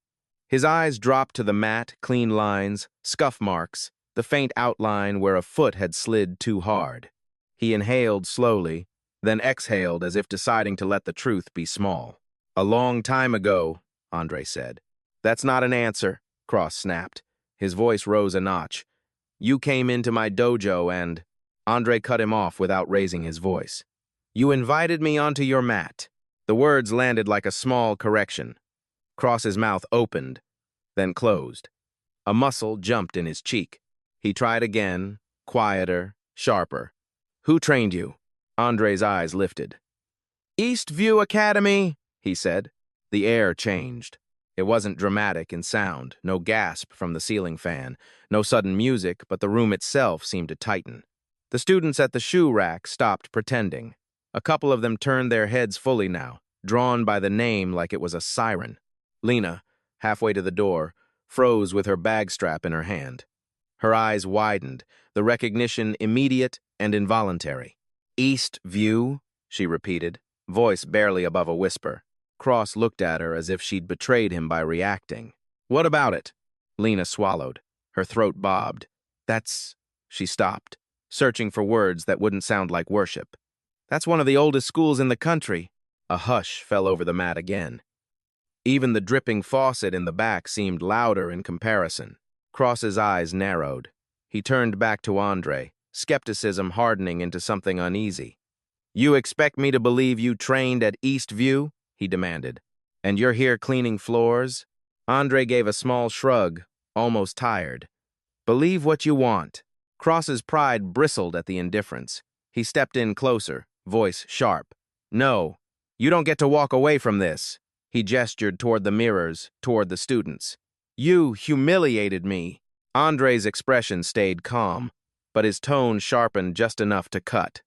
His eyes dropped to the matte, clean lines, scuff marks, the faint outline where a foot had slid too hard. He inhaled slowly, then exhaled as if deciding to let the truth be small. "A long time ago," Andre said. "That's not an answer," Cross snapped. His voice rose a notch. "You came into my dojo and—" Andre cut him off without raising his voice. "You invited me onto your mat." The words landed like a small correction. Cross's mouth opened, then closed. A muscle jumped in his cheek. He tried again, quieter, sharper. "Who trained you?" Andre's eyes lifted. "Eastview Academy," he said. The air changed. It wasn't dramatic in sound, no gasp from the ceiling fan, no sudden music, but the room itself seemed to tighten. The students at the shoe rack stopped pretending. A couple of them turned their heads fully now, drawn by the name like it was a siren. Lena, halfway to the door, froze with her bag strap in her hand. Her eyes widened, the recognition immediate and involuntary. "East View," she repeated, voice barely above a whisper. Cross looked at her as if she'd betrayed him by reacting. "What about it?" Lena swallowed. Her throat bobbed. "That's—" She stopped, searching for words that wouldn't sound like worship. "That's one of the oldest schools in the country." A hush fell over the mat again. Even the dripping faucet in the back seemed louder in comparison. Cross's eyes narrowed. He turned back to Andre, skepticism hardening into something uneasy. "You expect me to believe you trained at Eastview?" he demanded. "And you're here cleaning floors?" Andre gave a small shrug, almost tired. "Believe what you want." Cross's pride bristled at the indifference. He stepped in closer, voice sharp. "No, you don't get to walk away from this." He gestured toward the mirrors, toward the students. "You humiliated me." Andre's expression stayed calm, but his tone sharpened just enough to cut.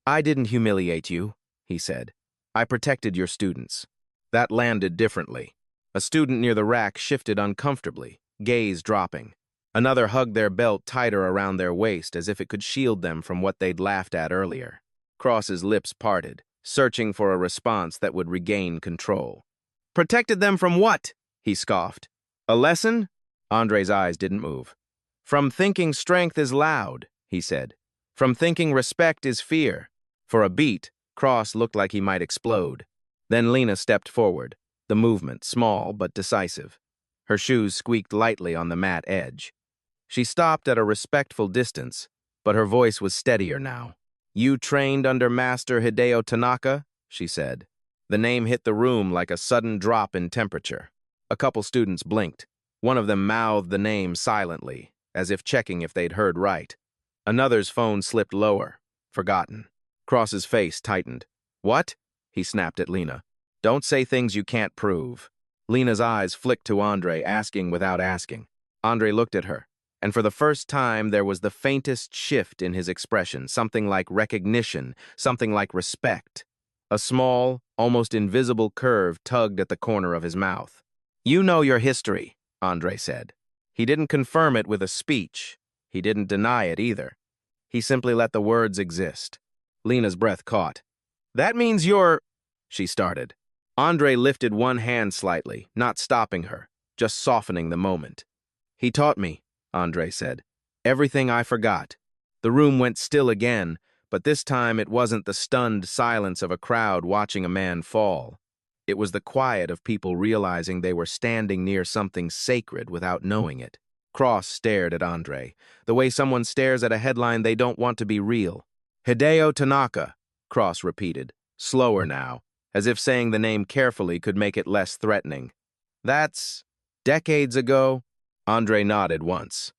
"I didn't humiliate you," he said. "I protected your students." That landed differently. A student near the rack shifted uncomfortably, gaze dropping. Another hugged their belt tighter around their waist as if it could shield them from what they'd laughed at earlier. Cross's lips parted, searching for a response that would regain control. "Protected them from what?" he scoffed. "A lesson?" Andre's eyes didn't move. "From thinking strength is loud," he said. "From thinking respect is fear." For a beat, Cross looked like he might explode. Then Lena stepped forward, the movement small but decisive. Her shoes squeaked lightly on the mat edge. She stopped at a respectful distance, but her voice was steadier now. "You trained under Master Hideo Tanaka?" she said. The name hit the room like a sudden drop in temperature. A couple students blinked. One of them mouthed the name silently, as if checking if they'd heard right. Another's phone slipped lower, forgotten. Cross's face tightened. "What?" he snapped at Lena. "Don't say things you can't prove." Lena's eyes flicked to Andre, asking without asking. Andre looked at her, and for the first time there was the faintest shift in his expression, something like recognition, something like respect. A small, almost invisible curve tugged at the corner of his mouth. "You know your history," Andre said. He didn't confirm it with a speech. He didn't deny it either. He simply let the words exist. Lena's breath caught. "That means you're—" she started. Andre lifted one hand slightly, not stopping her, just softening the moment. "He taught me," Andre said. "Everything I forgot." The room went still again, but this time it wasn't the stunned silence of a crowd watching a man fall. It was the quiet of people realizing they were standing near something sacred without knowing it. Cross stared at Andre, the way someone stares at a headline they don't want to be real. "Hideo Tanaka," Cross repeated, slower now, as if saying the name carefully could make it less threatening. "That's decades ago?" Andre nodded once.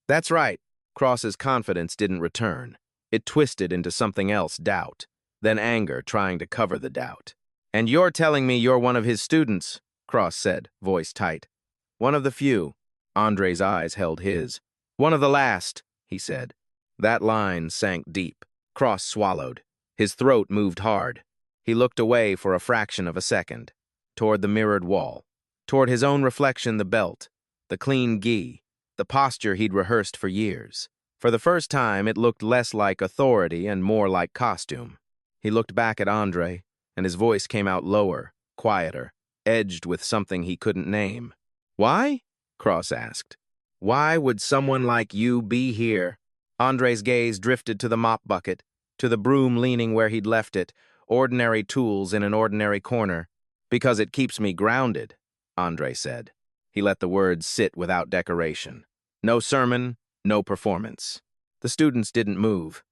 "That's right," Cross's confidence didn't return. It twisted into something else, doubt, then anger trying to cover the doubt. "And you're telling me you're one of his students," Cross said, voice tight. "One of the few." Andre's eyes held his. "One of the last," he said. That line sank deep. Cross swallowed. His throat moved hard. He looked away for a fraction of a second, toward the mirrored wall, toward his own reflection, the belt, the clean gi, the posture he'd rehearsed for years. For the first time, it looked less like authority and more like costume. He looked back at Andre, and his voice came out lower, quieter, edged with something he couldn't name. "Why?" Cross asked. "Why would someone like you be here?" Andre's gaze drifted to the mop bucket, to the broom leaning where he'd left it, ordinary tools in an ordinary corner. "Because it keeps me grounded," Andre said. He let the words sit without decoration. No sermon, no performance. The students didn't move.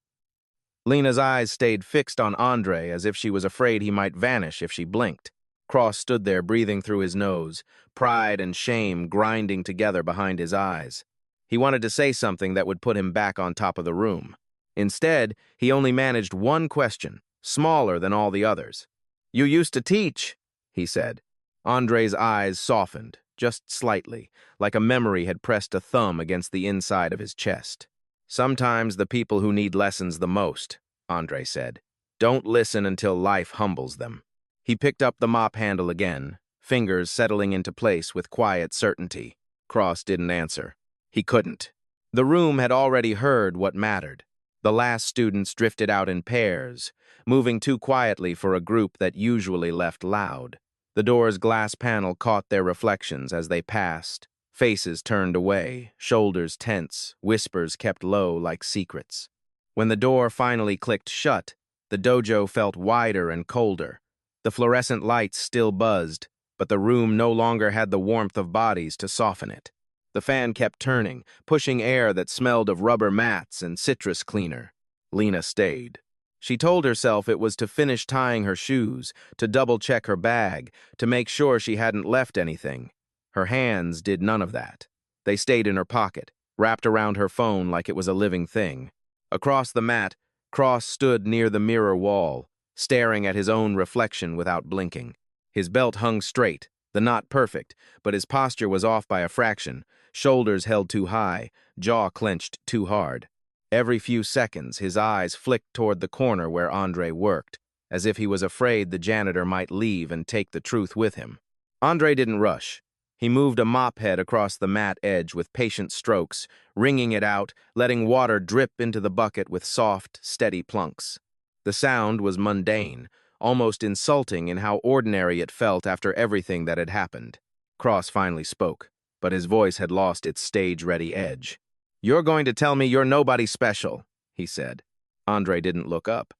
Lena's eyes stayed fixed on Andre as if she was afraid he might vanish if she blinked. Cross stood there breathing through his nose, pride and shame grinding together behind his eyes. He wanted to say something that would put him back on top of the room. Instead, he only managed one question, smaller than all the others. "You used to teach," he said. Andre's eyes softened, just slightly, like a memory had pressed a thumb against the inside of his chest. "Sometimes the people who need lessons the most," Andre said, "don't listen until life humbles them." He picked up the mop handle again, fingers settling into place with quiet certainty. Cross didn't answer. He couldn't. The room had already heard what mattered. The last students drifted out in pairs, moving too quietly for a group that usually left loud. The door's glass panel caught their reflections as they passed. Faces turned away, shoulders tense, whispers kept low like secrets. When the door finally clicked shut, the dojo felt wider and colder. The fluorescent lights still buzzed, but the room no longer had the warmth of bodies to soften it. The fan kept turning, pushing air that smelled of rubber mats and citrus cleaner. Lena stayed. She told herself it was to finish tying her shoes, to double-check her bag, to make sure she hadn't left anything. Her hands did none of that. They stayed in her pocket, wrapped around her phone like it was a living thing. Across the mat, Cross stood near the mirror wall, staring at his own reflection without blinking. His belt hung straight, the knot perfect, but his posture was off by a fraction, shoulders held too high, jaw clenched too hard. Every few seconds, his eyes flicked toward the corner where Andre worked, as if he was afraid the janitor might leave and take the truth with him. Andre didn't rush. He moved a mop head across the mat edge with patient strokes, wringing it out, letting water drip into the bucket with soft, steady plunks. The sound was mundane, almost insulting in how ordinary it felt after everything that had happened. Cross finally spoke, but his voice had lost its stage-ready edge. "You're going to tell me you're nobody special," he said. Andre didn't look up.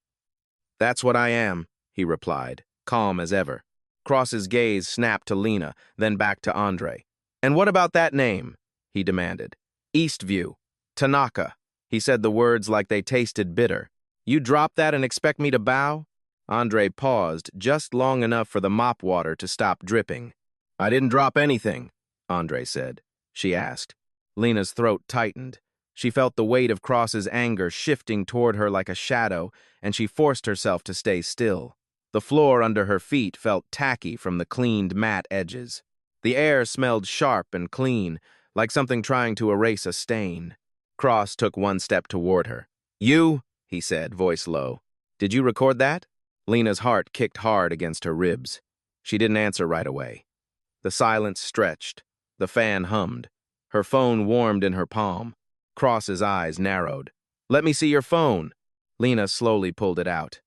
"That's what I am," he replied, calm as ever. Cross's gaze snapped to Lena, then back to Andre. "And what about that name?" he demanded. "Eastview. Tanaka." He said the words like they tasted bitter. "You drop that and expect me to bow?" Andre paused just long enough for the mop water to stop dripping. "I didn't drop anything," Andre said. She asked. Lena's throat tightened. She felt the weight of Cross's anger shifting toward her like a shadow, and she forced herself to stay still. The floor under her feet felt tacky from the cleaned mat edges. The air smelled sharp and clean, like something trying to erase a stain. Cross took one step toward her. "You," he said, voice low. "Did you record that?" Lena's heart kicked hard against her ribs. She didn't answer right away. The silence stretched. The fan hummed. Her phone warmed in her palm. Cross's eyes narrowed. "Let me see your phone." Lena slowly pulled it out.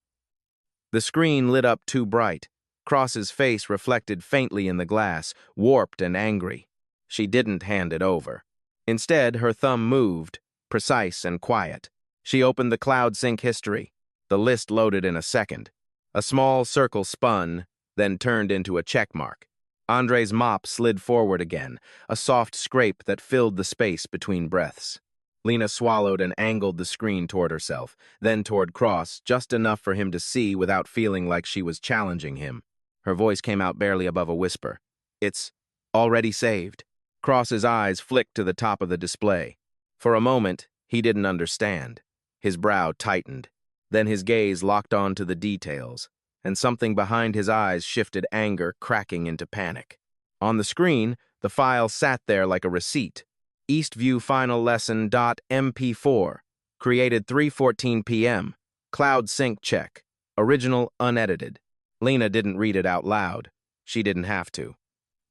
The screen lit up too bright. Cross's face reflected faintly in the glass, warped and angry. She didn't hand it over. Instead, her thumb moved, precise and quiet. She opened the cloud sync history. The list loaded in a second. A small circle spun, then turned into a check mark. Andre's mop slid forward again, a soft scrape that filled the space between breaths. Lena swallowed and angled the screen toward herself, then toward Cross, just enough for him to see without feeling like she was challenging him. Her voice came out barely above a whisper. "It's already saved." Cross's eyes flicked to the top of the display. For a moment, He didn't understand. His brow tightened. Then his gaze locked on to the details, and something behind his eyes shifted anger, cracking into panic. On the screen, the file sat there like a receipt. Eastview Final Lesson .mp4, created 3:14 p.m., Cloud Sync check, original unedited. Lena didn't read it out loud. She didn't have to.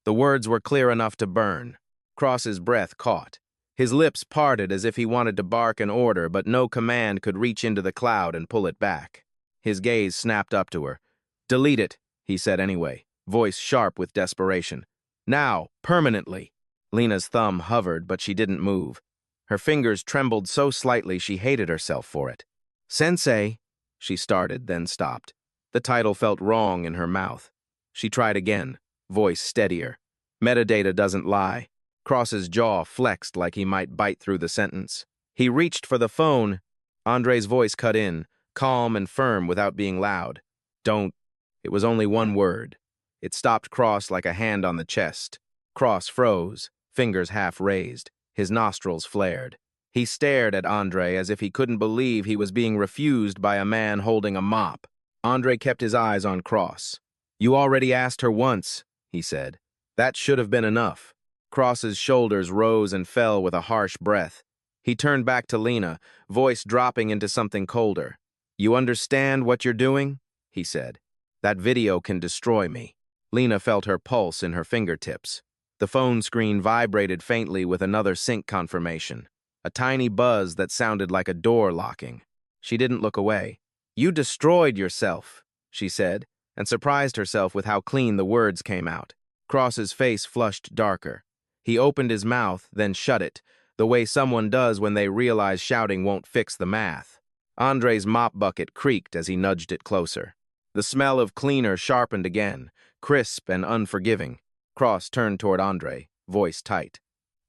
The words were clear enough to burn. Cross's breath caught. His lips parted as if he wanted to bark an order, but no command could reach into the cloud and pull it back. His gaze snapped up to her. "Delete it," he said anyway, voice sharp with desperation. "Now, permanently." Lena's thumb hovered, but she didn't move. Her fingers trembled so slightly she hated herself for it. "Sensei," she started, then stopped. The title felt wrong in her mouth. She tried again, voice steadier. "Metadata doesn't lie." Cross's jaw flexed like he might bite through the sentence. He reached for the phone. Andre's voice cut in, calm and firm without being loud. "Don't." It was only one word. It stopped Cross like a hand on the chest. Cross froze, fingers half raised. His nostrils flared. He stared at Andre as if he couldn't believe he was being refused by a man holding a mop. Andre kept his eyes on Cross. "You already asked her once," he said. "That should have been enough." Cross's shoulders rose and fell with a harsh breath. He turned back to Lena, voice dropping into something colder. "You understand what you're doing?" he said. "That video can destroy me." Lena felt her pulse in her fingertips. The phone screen vibrated faintly with another sync confirmation, a tiny buzz that sounded like a door locking. She didn't look away. "You destroyed yourself," she said, and surprised herself with how clean the words came out. Cross's face flushed darker. He opened his mouth, then shut it, the way someone does when they realize shouting won't fix the math. Andre's mop bucket creaked as he nudged it closer. The smell of cleaner sharpened again, crisp and unforgiving. Cross turned toward Andre, voice tight.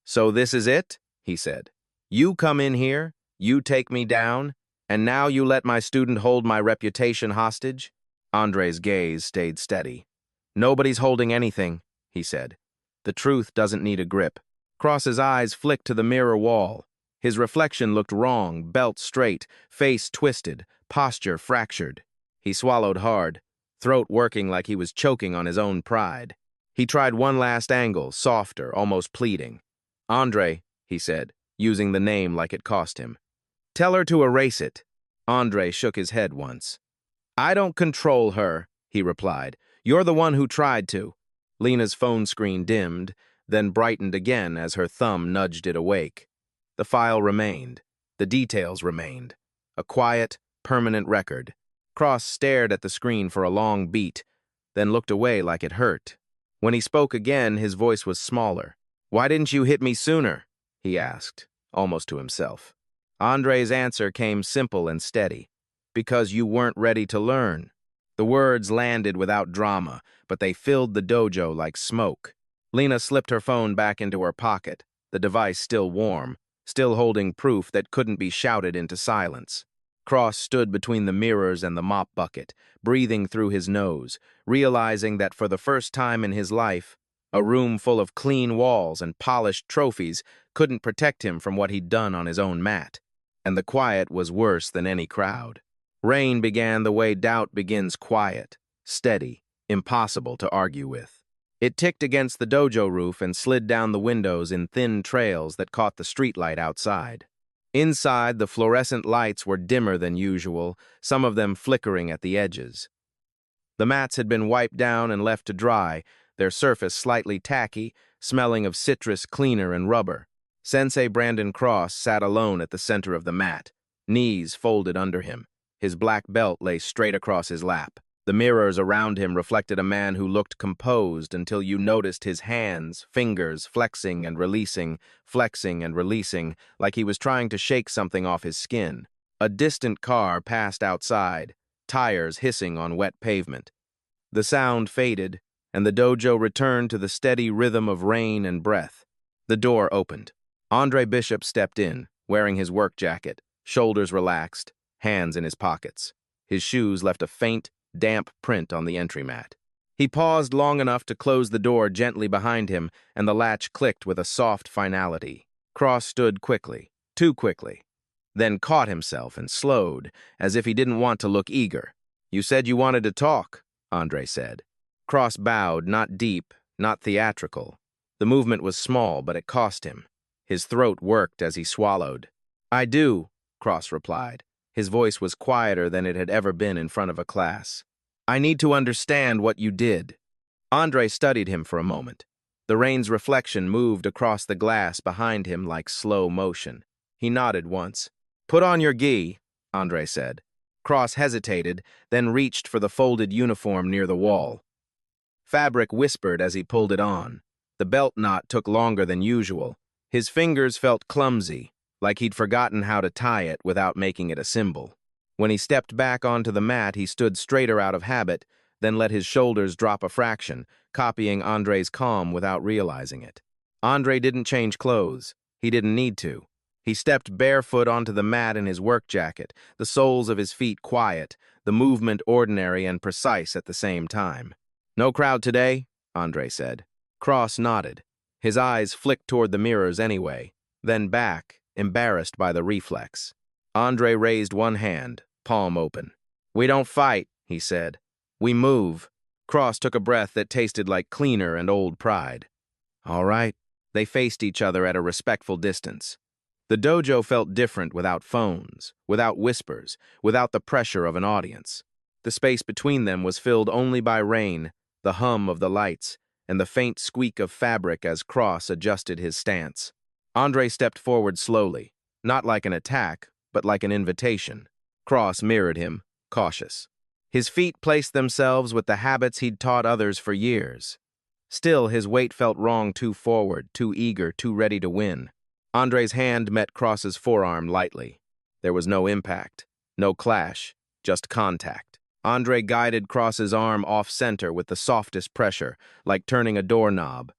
"So this is it?" he said. "You come in here, you take me down, and now you let my student hold my reputation hostage?" Andre's gaze stayed steady. "Nobody's holding anything," he said. "The truth doesn't need a grip." Cross's eyes flicked to the mirror wall. His reflection looked wrong, belt straight, face twisted, posture fractured. He swallowed hard, throat working like he was choking on his own pride. He tried one last angle, softer, almost pleading. "Andre," he said, using the name like it cost him. "Tell her to erase it." Andre shook his head once. "I don't control her," he replied. "You're the one who tried to." Lena's phone screen dimmed, then brightened again as her thumb nudged it awake. The file remained. The details remained. A quiet, permanent record. Cross stared at the screen for a long beat, then looked away like it hurt. When he spoke again, his voice was smaller. "Why didn't you hit me sooner?" he asked, almost to himself. Andre's answer came simple and steady. "Because you weren't ready to learn." The words landed without drama, but they filled the dojo like smoke. Lena slipped her phone back into her pocket, the device still warm, still holding proof that couldn't be shouted into silence. Cross stood between the mirrors and the mop bucket, breathing through his nose, realizing that for the first time in his life, a room full of clean walls and polished trophies couldn't protect him from what he'd done on his own mat. And the quiet was worse than any crowd. Rain began the way doubt begins, quiet, steady, impossible to argue with. It ticked against the dojo roof and slid down the windows in thin trails that caught the streetlight outside. Inside, the fluorescent lights were dimmer than usual, some of them flickering at the edges. The mats had been wiped down and left to dry, their surface slightly tacky, smelling of citrus, cleaner, and rubber. Sensei Brandon Cross sat alone at the center of the mat, knees folded under him. His black belt lay straight across his lap. The mirrors around him reflected a man who looked composed until you noticed his hands, fingers, flexing and releasing, like he was trying to shake something off his skin. A distant car passed outside, tires hissing on wet pavement. The sound faded, and the dojo returned to the steady rhythm of rain and breath. The door opened. Andre Bishop stepped in, wearing his work jacket, shoulders relaxed, hands in his pockets. His shoes left a faint, damp print on the entry mat. He paused long enough to close the door gently behind him, and the latch clicked with a soft finality. Cross stood quickly, too quickly. then caught himself and slowed, as if he didn't want to look eager. "You said you wanted to talk," Andre said. Cross bowed, not deep, not theatrical. The movement was small, but it cost him. His throat worked as he swallowed. "I do," Cross replied. His voice was quieter than it had ever been in front of a class. "I need to understand what you did." Andre studied him for a moment. The rain's reflection moved across the glass behind him like slow motion. He nodded once. "Put on your gi," Andre said. Cross hesitated, then reached for the folded uniform near the wall. Fabric whispered as he pulled it on. The belt knot took longer than usual. His fingers felt clumsy, like he'd forgotten how to tie it without making it a symbol. When he stepped back onto the mat, he stood straighter out of habit, then let his shoulders drop a fraction, copying Andre's calm without realizing it. Andre didn't change clothes. He didn't need to. He stepped barefoot onto the mat in his work jacket, the soles of his feet quiet, the movement ordinary and precise at the same time. "No crowd today?" Andre said. Cross nodded. His eyes flicked toward the mirrors anyway, then back, embarrassed by the reflex. Andre raised one hand, palm open. "We don't fight," he said. "We move." Cross took a breath that tasted like cleaner and old pride. "All right." They faced each other at a respectful distance. The dojo felt different without phones, without whispers, without the pressure of an audience. The space between them was filled only by rain, the hum of the lights, and the faint squeak of fabric as Cross adjusted his stance. Andre stepped forward slowly, not like an attack, but like an invitation. Cross mirrored him, cautious. His feet placed themselves with the habits he'd taught others for years. Still, his weight felt wrong, too forward, too eager, too ready to win. Andre's hand met Cross's forearm lightly. There was no impact, no clash, just contact. Andre guided Cross's arm off-center with the softest pressure, like turning a doorknob.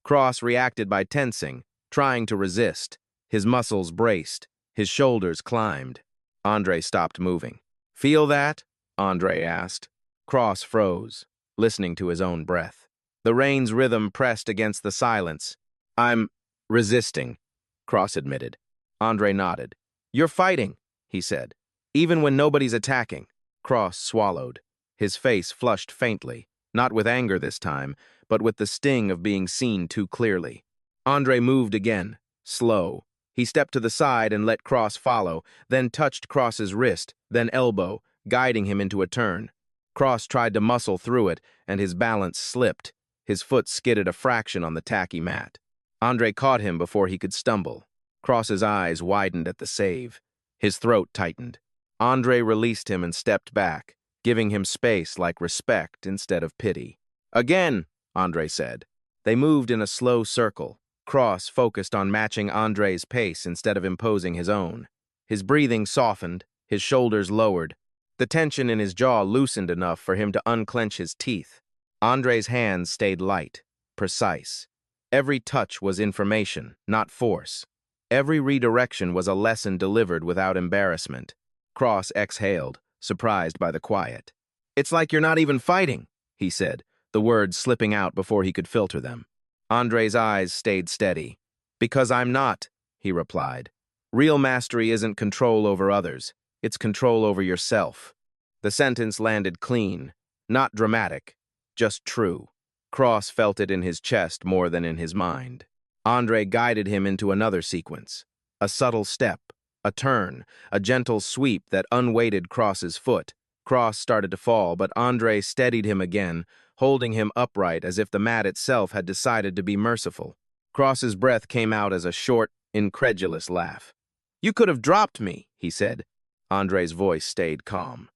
Cross reacted by tensing, trying to resist. His muscles braced, his shoulders climbed. Andre stopped moving. "Feel that?" Andre asked. Cross froze, listening to his own breath. The rain's rhythm pressed against the silence. "I'm resisting," Cross admitted. Andre nodded. "You're fighting," he said, "even when nobody's attacking." Cross swallowed. His face flushed faintly, not with anger this time, but with the sting of being seen too clearly. Andre moved again, slow. He stepped to the side and let Cross follow, then touched Cross's wrist, then elbow, guiding him into a turn. Cross tried to muscle through it, and his balance slipped. His foot skidded a fraction on the tacky mat. Andre caught him before he could stumble. Cross's eyes widened at the save. His throat tightened. Andre released him and stepped back, giving him space like respect instead of pity. "Again," Andre said. They moved in a slow circle. Cross focused on matching Andre's pace instead of imposing his own. His breathing softened, his shoulders lowered. The tension in his jaw loosened enough for him to unclench his teeth. Andre's hands stayed light, precise. Every touch was information, not force. Every redirection was a lesson delivered without embarrassment. Cross exhaled, surprised by the quiet. "It's like you're not even fighting," he said, the words slipping out before he could filter them. Andre's eyes stayed steady. "Because I'm not," he replied. "Real mastery isn't control over others. It's control over yourself." The sentence landed clean, not dramatic, just true. Cross felt it in his chest more than in his mind. Andre guided him into another sequence. A subtle step, a turn, a gentle sweep that unweighted Cross's foot. Cross started to fall, but Andre steadied him again, holding him upright as if the mat itself had decided to be merciful. Cross's breath came out as a short, incredulous laugh. "You could have dropped me," he said. Andre's voice stayed calm.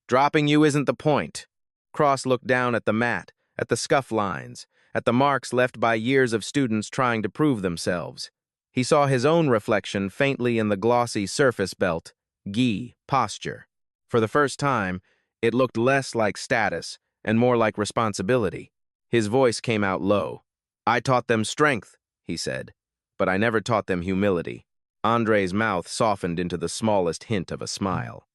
"Dropping you isn't the point." Cross looked down at the mat, at the scuff lines, at the marks left by years of students trying to prove themselves. He saw his own reflection faintly in the glossy surface belt, gi, posture. For the first time, it looked less like status and more like responsibility. His voice came out low. "I taught them strength," he said, "but I never taught them humility." Andre's mouth softened into the smallest hint of a smile.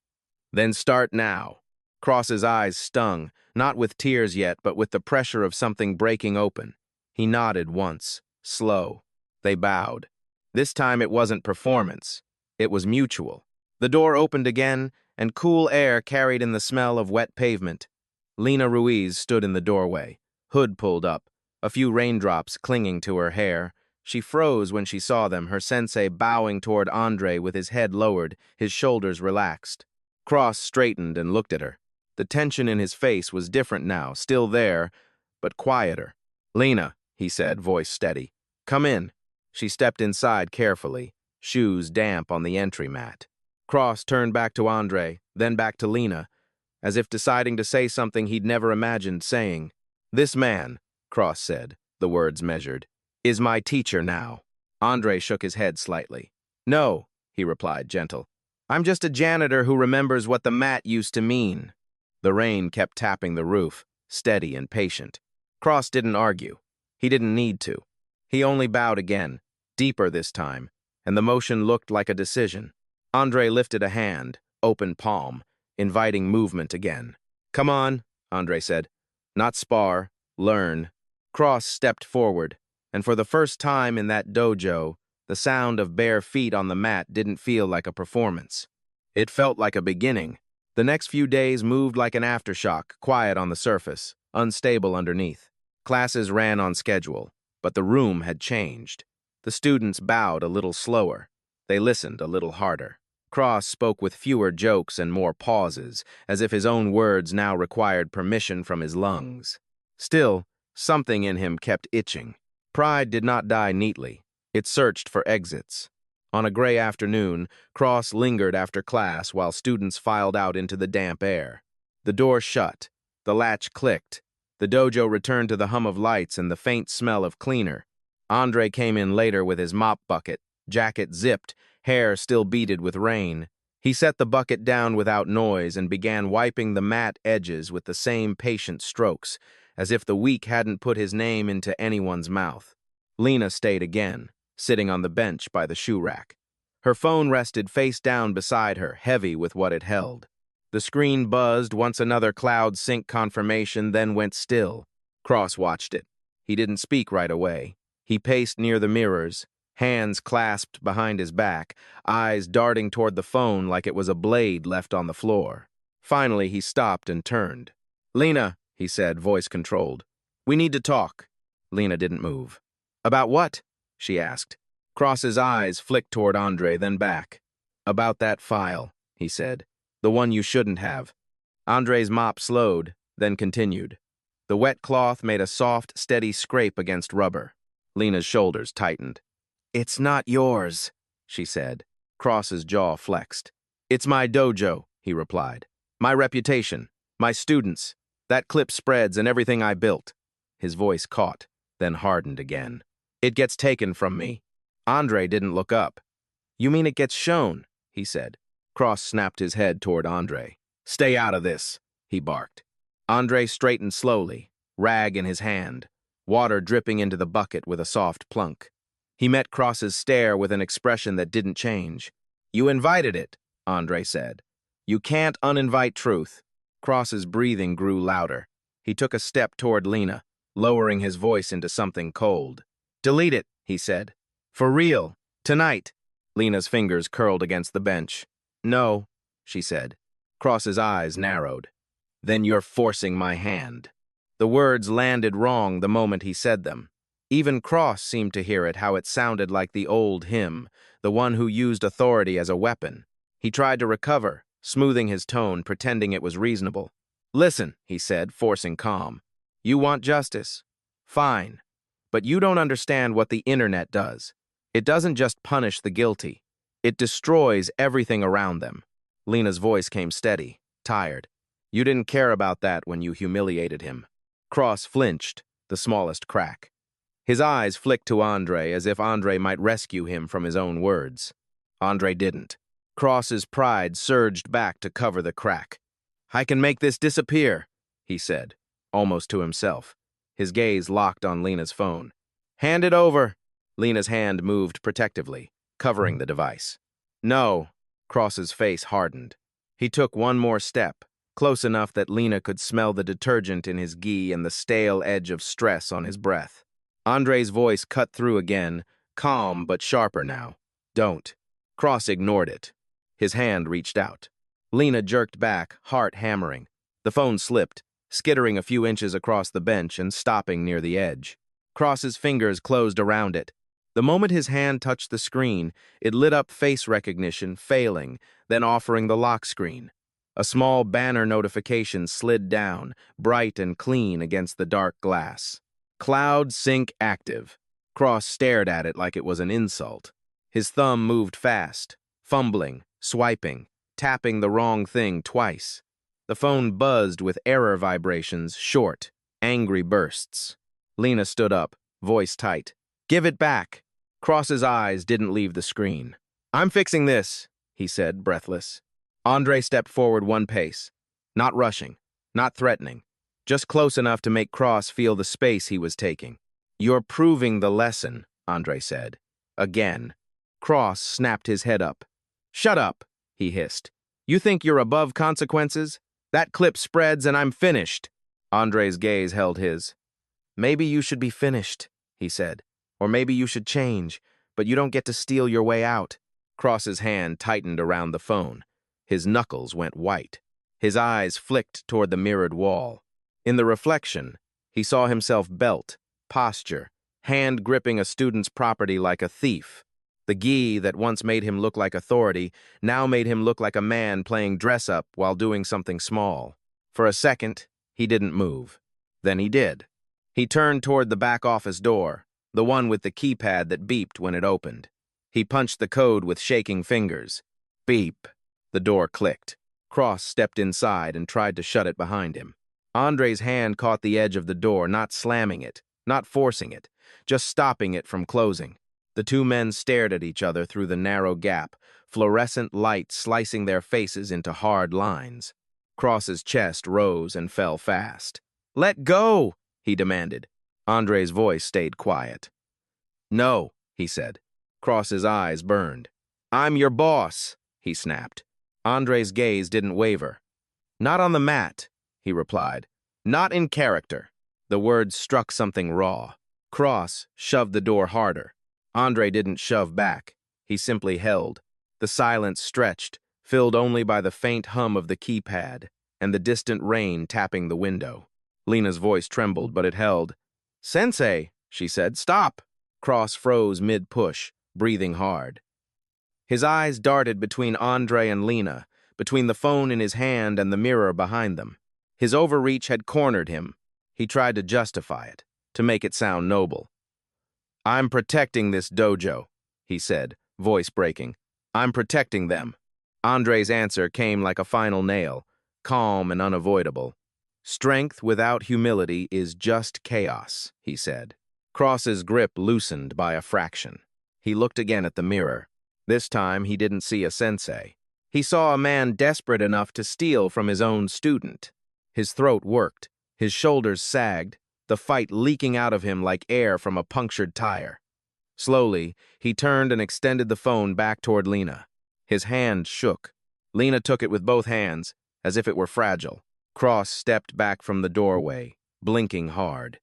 "Then start now." Cross's eyes stung, not with tears yet, but with the pressure of something breaking open. He nodded once, slow. They bowed. This time it wasn't performance. It was mutual. The door opened again, and cool air carried in the smell of wet pavement. Lena Ruiz stood in the doorway, hood pulled up, a few raindrops clinging to her hair. She froze when she saw them, her sensei bowing toward Andre with his head lowered, his shoulders relaxed. Cross straightened and looked at her. The tension in his face was different now, still there, but quieter. "Lena," he said, voice steady. "Come in." She stepped inside carefully, shoes damp on the entry mat. Cross turned back to Andre, then back to Lena, as if deciding to say something he'd never imagined saying. "This man," Cross said, the words measured, "is my teacher now." Andre shook his head slightly. "No," he replied, gentle. "I'm just a janitor who remembers what the mat used to mean." The rain kept tapping the roof, steady and patient. Cross didn't argue. He didn't need to. He only bowed again, deeper this time, and the motion looked like a decision. Andre lifted a hand, open palm, inviting movement again. "Come on," Andre said. "Not spar, learn." Cross stepped forward, and for the first time in that dojo, the sound of bare feet on the mat didn't feel like a performance. It felt like a beginning. The next few days moved like an aftershock, quiet on the surface, unstable underneath. Classes ran on schedule, but the room had changed. The students bowed a little slower. They listened a little harder. Cross spoke with fewer jokes and more pauses, as if his own words now required permission from his lungs. Still, something in him kept itching. Pride did not die neatly. It searched for exits. On a gray afternoon, Cross lingered after class while students filed out into the damp air. The door shut. The latch clicked. The dojo returned to the hum of lights and the faint smell of cleaner. Andre came in later with his mop bucket, jacket zipped, hair still beaded with rain. He set the bucket down without noise and began wiping the mat edges with the same patient strokes, as if the week hadn't put his name into anyone's mouth. Lena stayed again, sitting on the bench by the shoe rack. Her phone rested face down beside her, heavy with what it held. The screen buzzed once another cloud sync confirmation, then went still. Cross watched it. He didn't speak right away. He paced near the mirrors, hands clasped behind his back, eyes darting toward the phone like it was a blade left on the floor. Finally, he stopped and turned. "Lena," he said, voice controlled. "We need to talk." Lena didn't move. "About what?" she asked. Cross's eyes flicked toward Andre, then back. "About that file," he said. "The one you shouldn't have." Andre's mop slowed, then continued. The wet cloth made a soft, steady scrape against rubber. Lena's shoulders tightened. "It's not yours," she said. Cross's jaw flexed. "It's my dojo," he replied. "My reputation, my students. That clip spreads and everything I built." His voice caught, then hardened again. "It gets taken from me." Andre didn't look up. "You mean it gets shown?" he said. Cross snapped his head toward Andre. "Stay out of this," he barked. Andre straightened slowly, rag in his hand, water dripping into the bucket with a soft plunk. He met Cross's stare with an expression that didn't change. "You invited it," Andre said. "You can't uninvite truth." Cross's breathing grew louder. He took a step toward Lena, lowering his voice into something cold. "Delete it," he said. "For real. Tonight." Lena's fingers curled against the bench. "No," she said. Cross's eyes narrowed. "Then you're forcing my hand." The words landed wrong the moment he said them. Even Cross seemed to hear it, how it sounded like the old him, the one who used authority as a weapon. He tried to recover, smoothing his tone, pretending it was reasonable. "Listen," he said, forcing calm. "You want justice. Fine. But you don't understand what the internet does. It doesn't just punish the guilty. It destroys everything around them." Lena's voice came steady, tired. "You didn't care about that when you humiliated him." Cross flinched, the smallest crack. His eyes flicked to Andre as if Andre might rescue him from his own words. Andre didn't. Cross's pride surged back to cover the crack. "I can make this disappear," he said, almost to himself. His gaze locked on Lena's phone. "Hand it over." Lena's hand moved protectively, covering the device. "No." Cross's face hardened. He took one more step, close enough that Lena could smell the detergent in his gi and the stale edge of stress on his breath. Andre's voice cut through again, calm but sharper now. "Don't." Cross ignored it. His hand reached out. Lena jerked back, heart hammering. The phone slipped, skittering a few inches across the bench and stopping near the edge. Cross's fingers closed around it. The moment his hand touched the screen, it lit up face recognition, failing, then offering the lock screen. A small banner notification slid down, bright and clean against the dark glass. Cloud sync active. Cross stared at it like it was an insult. His thumb moved fast, fumbling, swiping, tapping the wrong thing twice. The phone buzzed with error vibrations, short, angry bursts. Lena stood up, voice tight. "Give it back." Cross's eyes didn't leave the screen. "I'm fixing this," he said, breathless. Andre stepped forward one pace. Not rushing, not threatening, just close enough to make Cross feel the space he was taking. "You're proving the lesson," Andre said. Again. Cross snapped his head up. "Shut up," he hissed. "You think you're above consequences? That clip spreads and I'm finished." Andre's gaze held his. "Maybe you should be finished," he said. "Or maybe you should change, but you don't get to steal your way out." Cross's hand tightened around the phone. His knuckles went white. His eyes flicked toward the mirrored wall. In the reflection, he saw himself belt, posture, hand gripping a student's property like a thief. The gi that once made him look like authority now made him look like a man playing dress-up while doing something small. For a second, he didn't move. Then he did. He turned toward the back office door, the one with the keypad that beeped when it opened. He punched the code with shaking fingers. Beep. The door clicked. Cross stepped inside and tried to shut it behind him. Andre's hand caught the edge of the door, not slamming it, not forcing it, just stopping it from closing. The two men stared at each other through the narrow gap, fluorescent light slicing their faces into hard lines. Cross's chest rose and fell fast. "Let go!" he demanded. Andre's voice stayed quiet. "No," he said. Cross's eyes burned. "I'm your boss," he snapped. Andre's gaze didn't waver. "Not on the mat," he replied. "Not in character." The words struck something raw. Cross shoved the door harder. Andre didn't shove back. He simply held. The silence stretched, filled only by the faint hum of the keypad and the distant rain tapping the window. Lena's voice trembled, but it held. "Sensei," she said, "stop." Cross froze mid-push, breathing hard. His eyes darted between Andre and Lena, between the phone in his hand and the mirror behind them. His overreach had cornered him. He tried to justify it, to make it sound noble. "I'm protecting this dojo," he said, voice breaking. "I'm protecting them." Andre's answer came like a final nail, calm and unavoidable. "Strength without humility is just chaos," he said. Cross's grip loosened by a fraction. He looked again at the mirror. This time he didn't see a sensei. He saw a man desperate enough to steal from his own student. His throat worked, his shoulders sagged, the fight leaking out of him like air from a punctured tire. Slowly, he turned and extended the phone back toward Lena. His hand shook. Lena took it with both hands, as if it were fragile. Cross stepped back from the doorway, blinking hard.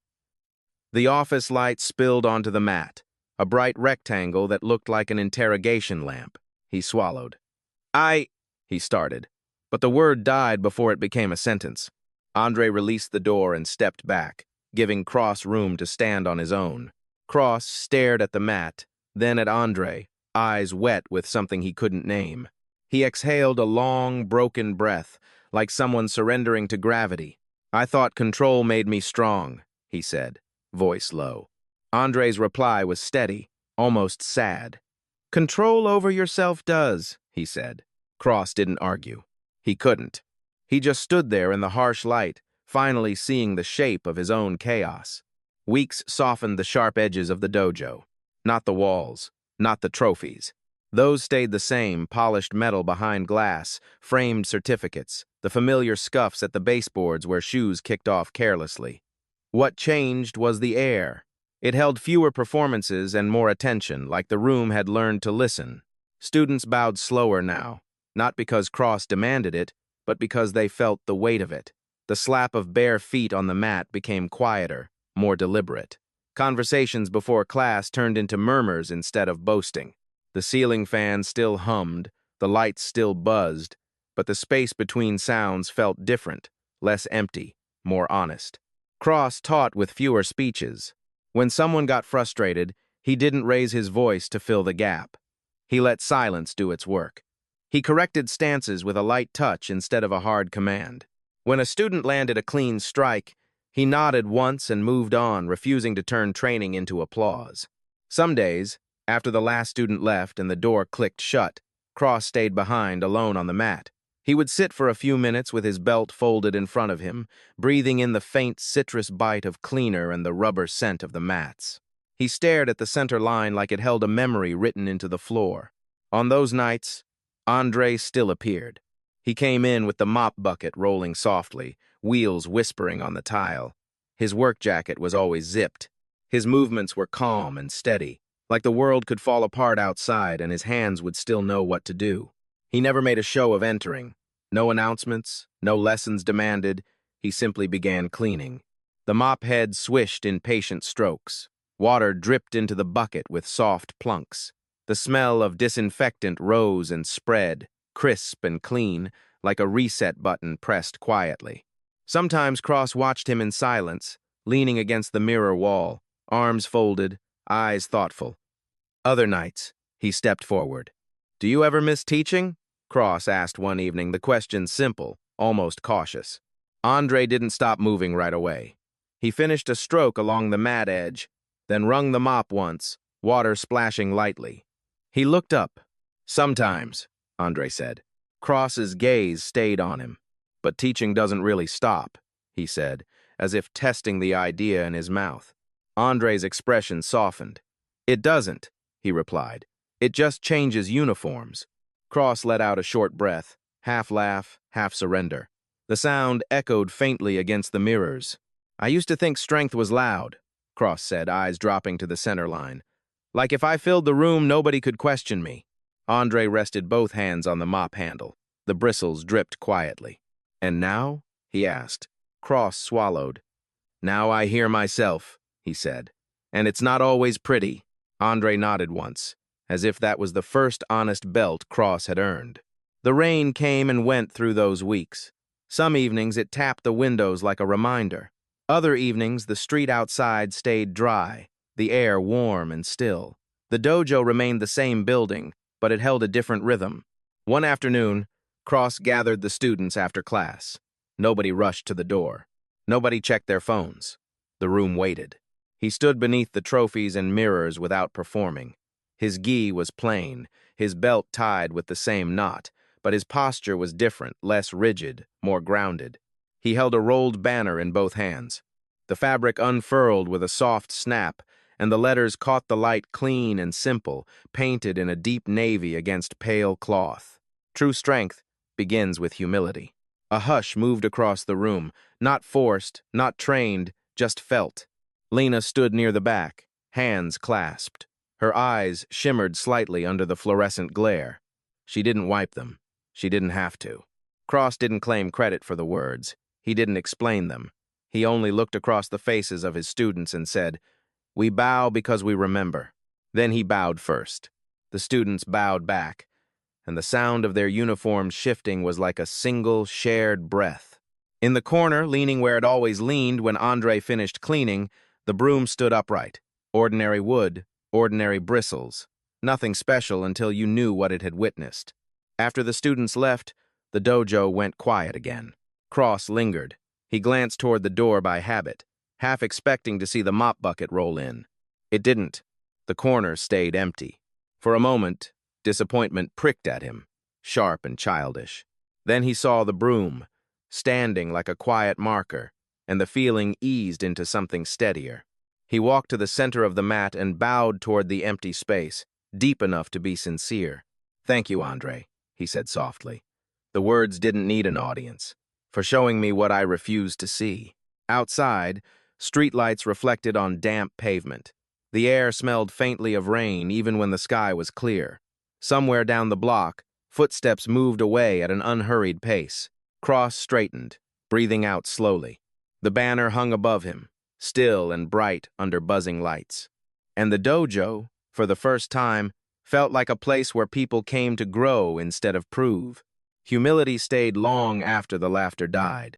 The office light spilled onto the mat, a bright rectangle that looked like an interrogation lamp. He swallowed. He started, but the word died before it became a sentence. Andre released the door and stepped back, giving Cross room to stand on his own. Cross stared at the mat, then at Andre, eyes wet with something he couldn't name. He exhaled a long, broken breath, like someone surrendering to gravity. "I thought control made me strong," he said, voice low. Andre's reply was steady, almost sad. "Control over yourself does," he said. Cross didn't argue. He couldn't. He just stood there in the harsh light, finally seeing the shape of his own chaos. Weeks softened the sharp edges of the dojo. Not the walls, not the trophies. Those stayed the same, polished metal behind glass, framed certificates, the familiar scuffs at the baseboards where shoes kicked off carelessly. What changed was the air. It held fewer performances and more attention, like the room had learned to listen. Students bowed slower now, not because Cross demanded it, but because they felt the weight of it. The slap of bare feet on the mat became quieter, more deliberate. Conversations before class turned into murmurs instead of boasting. The ceiling fan still hummed, the lights still buzzed, but the space between sounds felt different, less empty, more honest. Cross taught with fewer speeches. When someone got frustrated, he didn't raise his voice to fill the gap. He let silence do its work. He corrected stances with a light touch instead of a hard command. When a student landed a clean strike, he nodded once and moved on, refusing to turn training into applause. Some days, after the last student left and the door clicked shut, Cross stayed behind, alone on the mat. He would sit for a few minutes with his belt folded in front of him, breathing in the faint citrus bite of cleaner and the rubber scent of the mats. He stared at the center line like it held a memory written into the floor. On those nights, Andre still appeared. He came in with the mop bucket rolling softly, wheels whispering on the tile. His work jacket was always zipped. His movements were calm and steady, like the world could fall apart outside and his hands would still know what to do. He never made a show of entering. No announcements, no lessons demanded. He simply began cleaning. The mop head swished in patient strokes. Water dripped into the bucket with soft plunks. The smell of disinfectant rose and spread, crisp and clean, like a reset button pressed quietly. Sometimes Cross watched him in silence, leaning against the mirror wall, arms folded, eyes thoughtful. Other nights, he stepped forward. "Do you ever miss teaching?" Cross asked one evening, the question simple, almost cautious. Andre didn't stop moving right away. He finished a stroke along the mat edge, then wrung the mop once, water splashing lightly. He looked up. "Sometimes," Andre said. Cross's gaze stayed on him. "But teaching doesn't really stop," he said, as if testing the idea in his mouth. Andre's expression softened. "It doesn't," he replied. "It just changes uniforms." Cross let out a short breath, half laugh, half surrender. The sound echoed faintly against the mirrors. "I used to think strength was loud," Cross said, eyes dropping to the center line. "Like if I filled the room, nobody could question me." Andre rested both hands on the mop handle. The bristles dripped quietly. "And now?" he asked. Cross swallowed. "Now I hear myself," he said. "And it's not always pretty." Andre nodded once, as if that was the first honest belt Cross had earned. The rain came and went through those weeks. Some evenings it tapped the windows like a reminder. Other evenings the street outside stayed dry, the air warm and still. The dojo remained the same building, but it held a different rhythm. One afternoon, Cross gathered the students after class. Nobody rushed to the door. Nobody checked their phones. The room waited. He stood beneath the trophies and mirrors without performing. His gi was plain, his belt tied with the same knot, but his posture was different, less rigid, more grounded. He held a rolled banner in both hands. The fabric unfurled with a soft snap, and the letters caught the light clean and simple, painted in a deep navy against pale cloth. True strength begins with humility. A hush moved across the room, not forced, not trained, just felt. Lena stood near the back, hands clasped. Her eyes shimmered slightly under the fluorescent glare. She didn't wipe them. She didn't have to. Cross didn't claim credit for the words. He didn't explain them. He only looked across the faces of his students and said, "We bow because we remember." Then he bowed first. The students bowed back, and the sound of their uniforms shifting was like a single, shared breath. In the corner, leaning where it always leaned when Andre finished cleaning, the broom stood upright. Ordinary wood, ordinary bristles. Nothing special until you knew what it had witnessed. After the students left, the dojo went quiet again. Cross lingered. He glanced toward the door by habit, half expecting to see the mop bucket roll in. It didn't. The corner stayed empty. For a moment, disappointment pricked at him, sharp and childish. Then he saw the broom, standing like a quiet marker, and the feeling eased into something steadier. He walked to the center of the mat and bowed toward the empty space, deep enough to be sincere. "Thank you, Andre," he said softly. The words didn't need an audience, for showing me what I refused to see. Outside, streetlights reflected on damp pavement. The air smelled faintly of rain even when the sky was clear. Somewhere down the block, footsteps moved away at an unhurried pace. Cross straightened, breathing out slowly. The banner hung above him, still and bright under buzzing lights. And the dojo, for the first time, felt like a place where people came to grow instead of prove. Humility stayed long after the laughter died.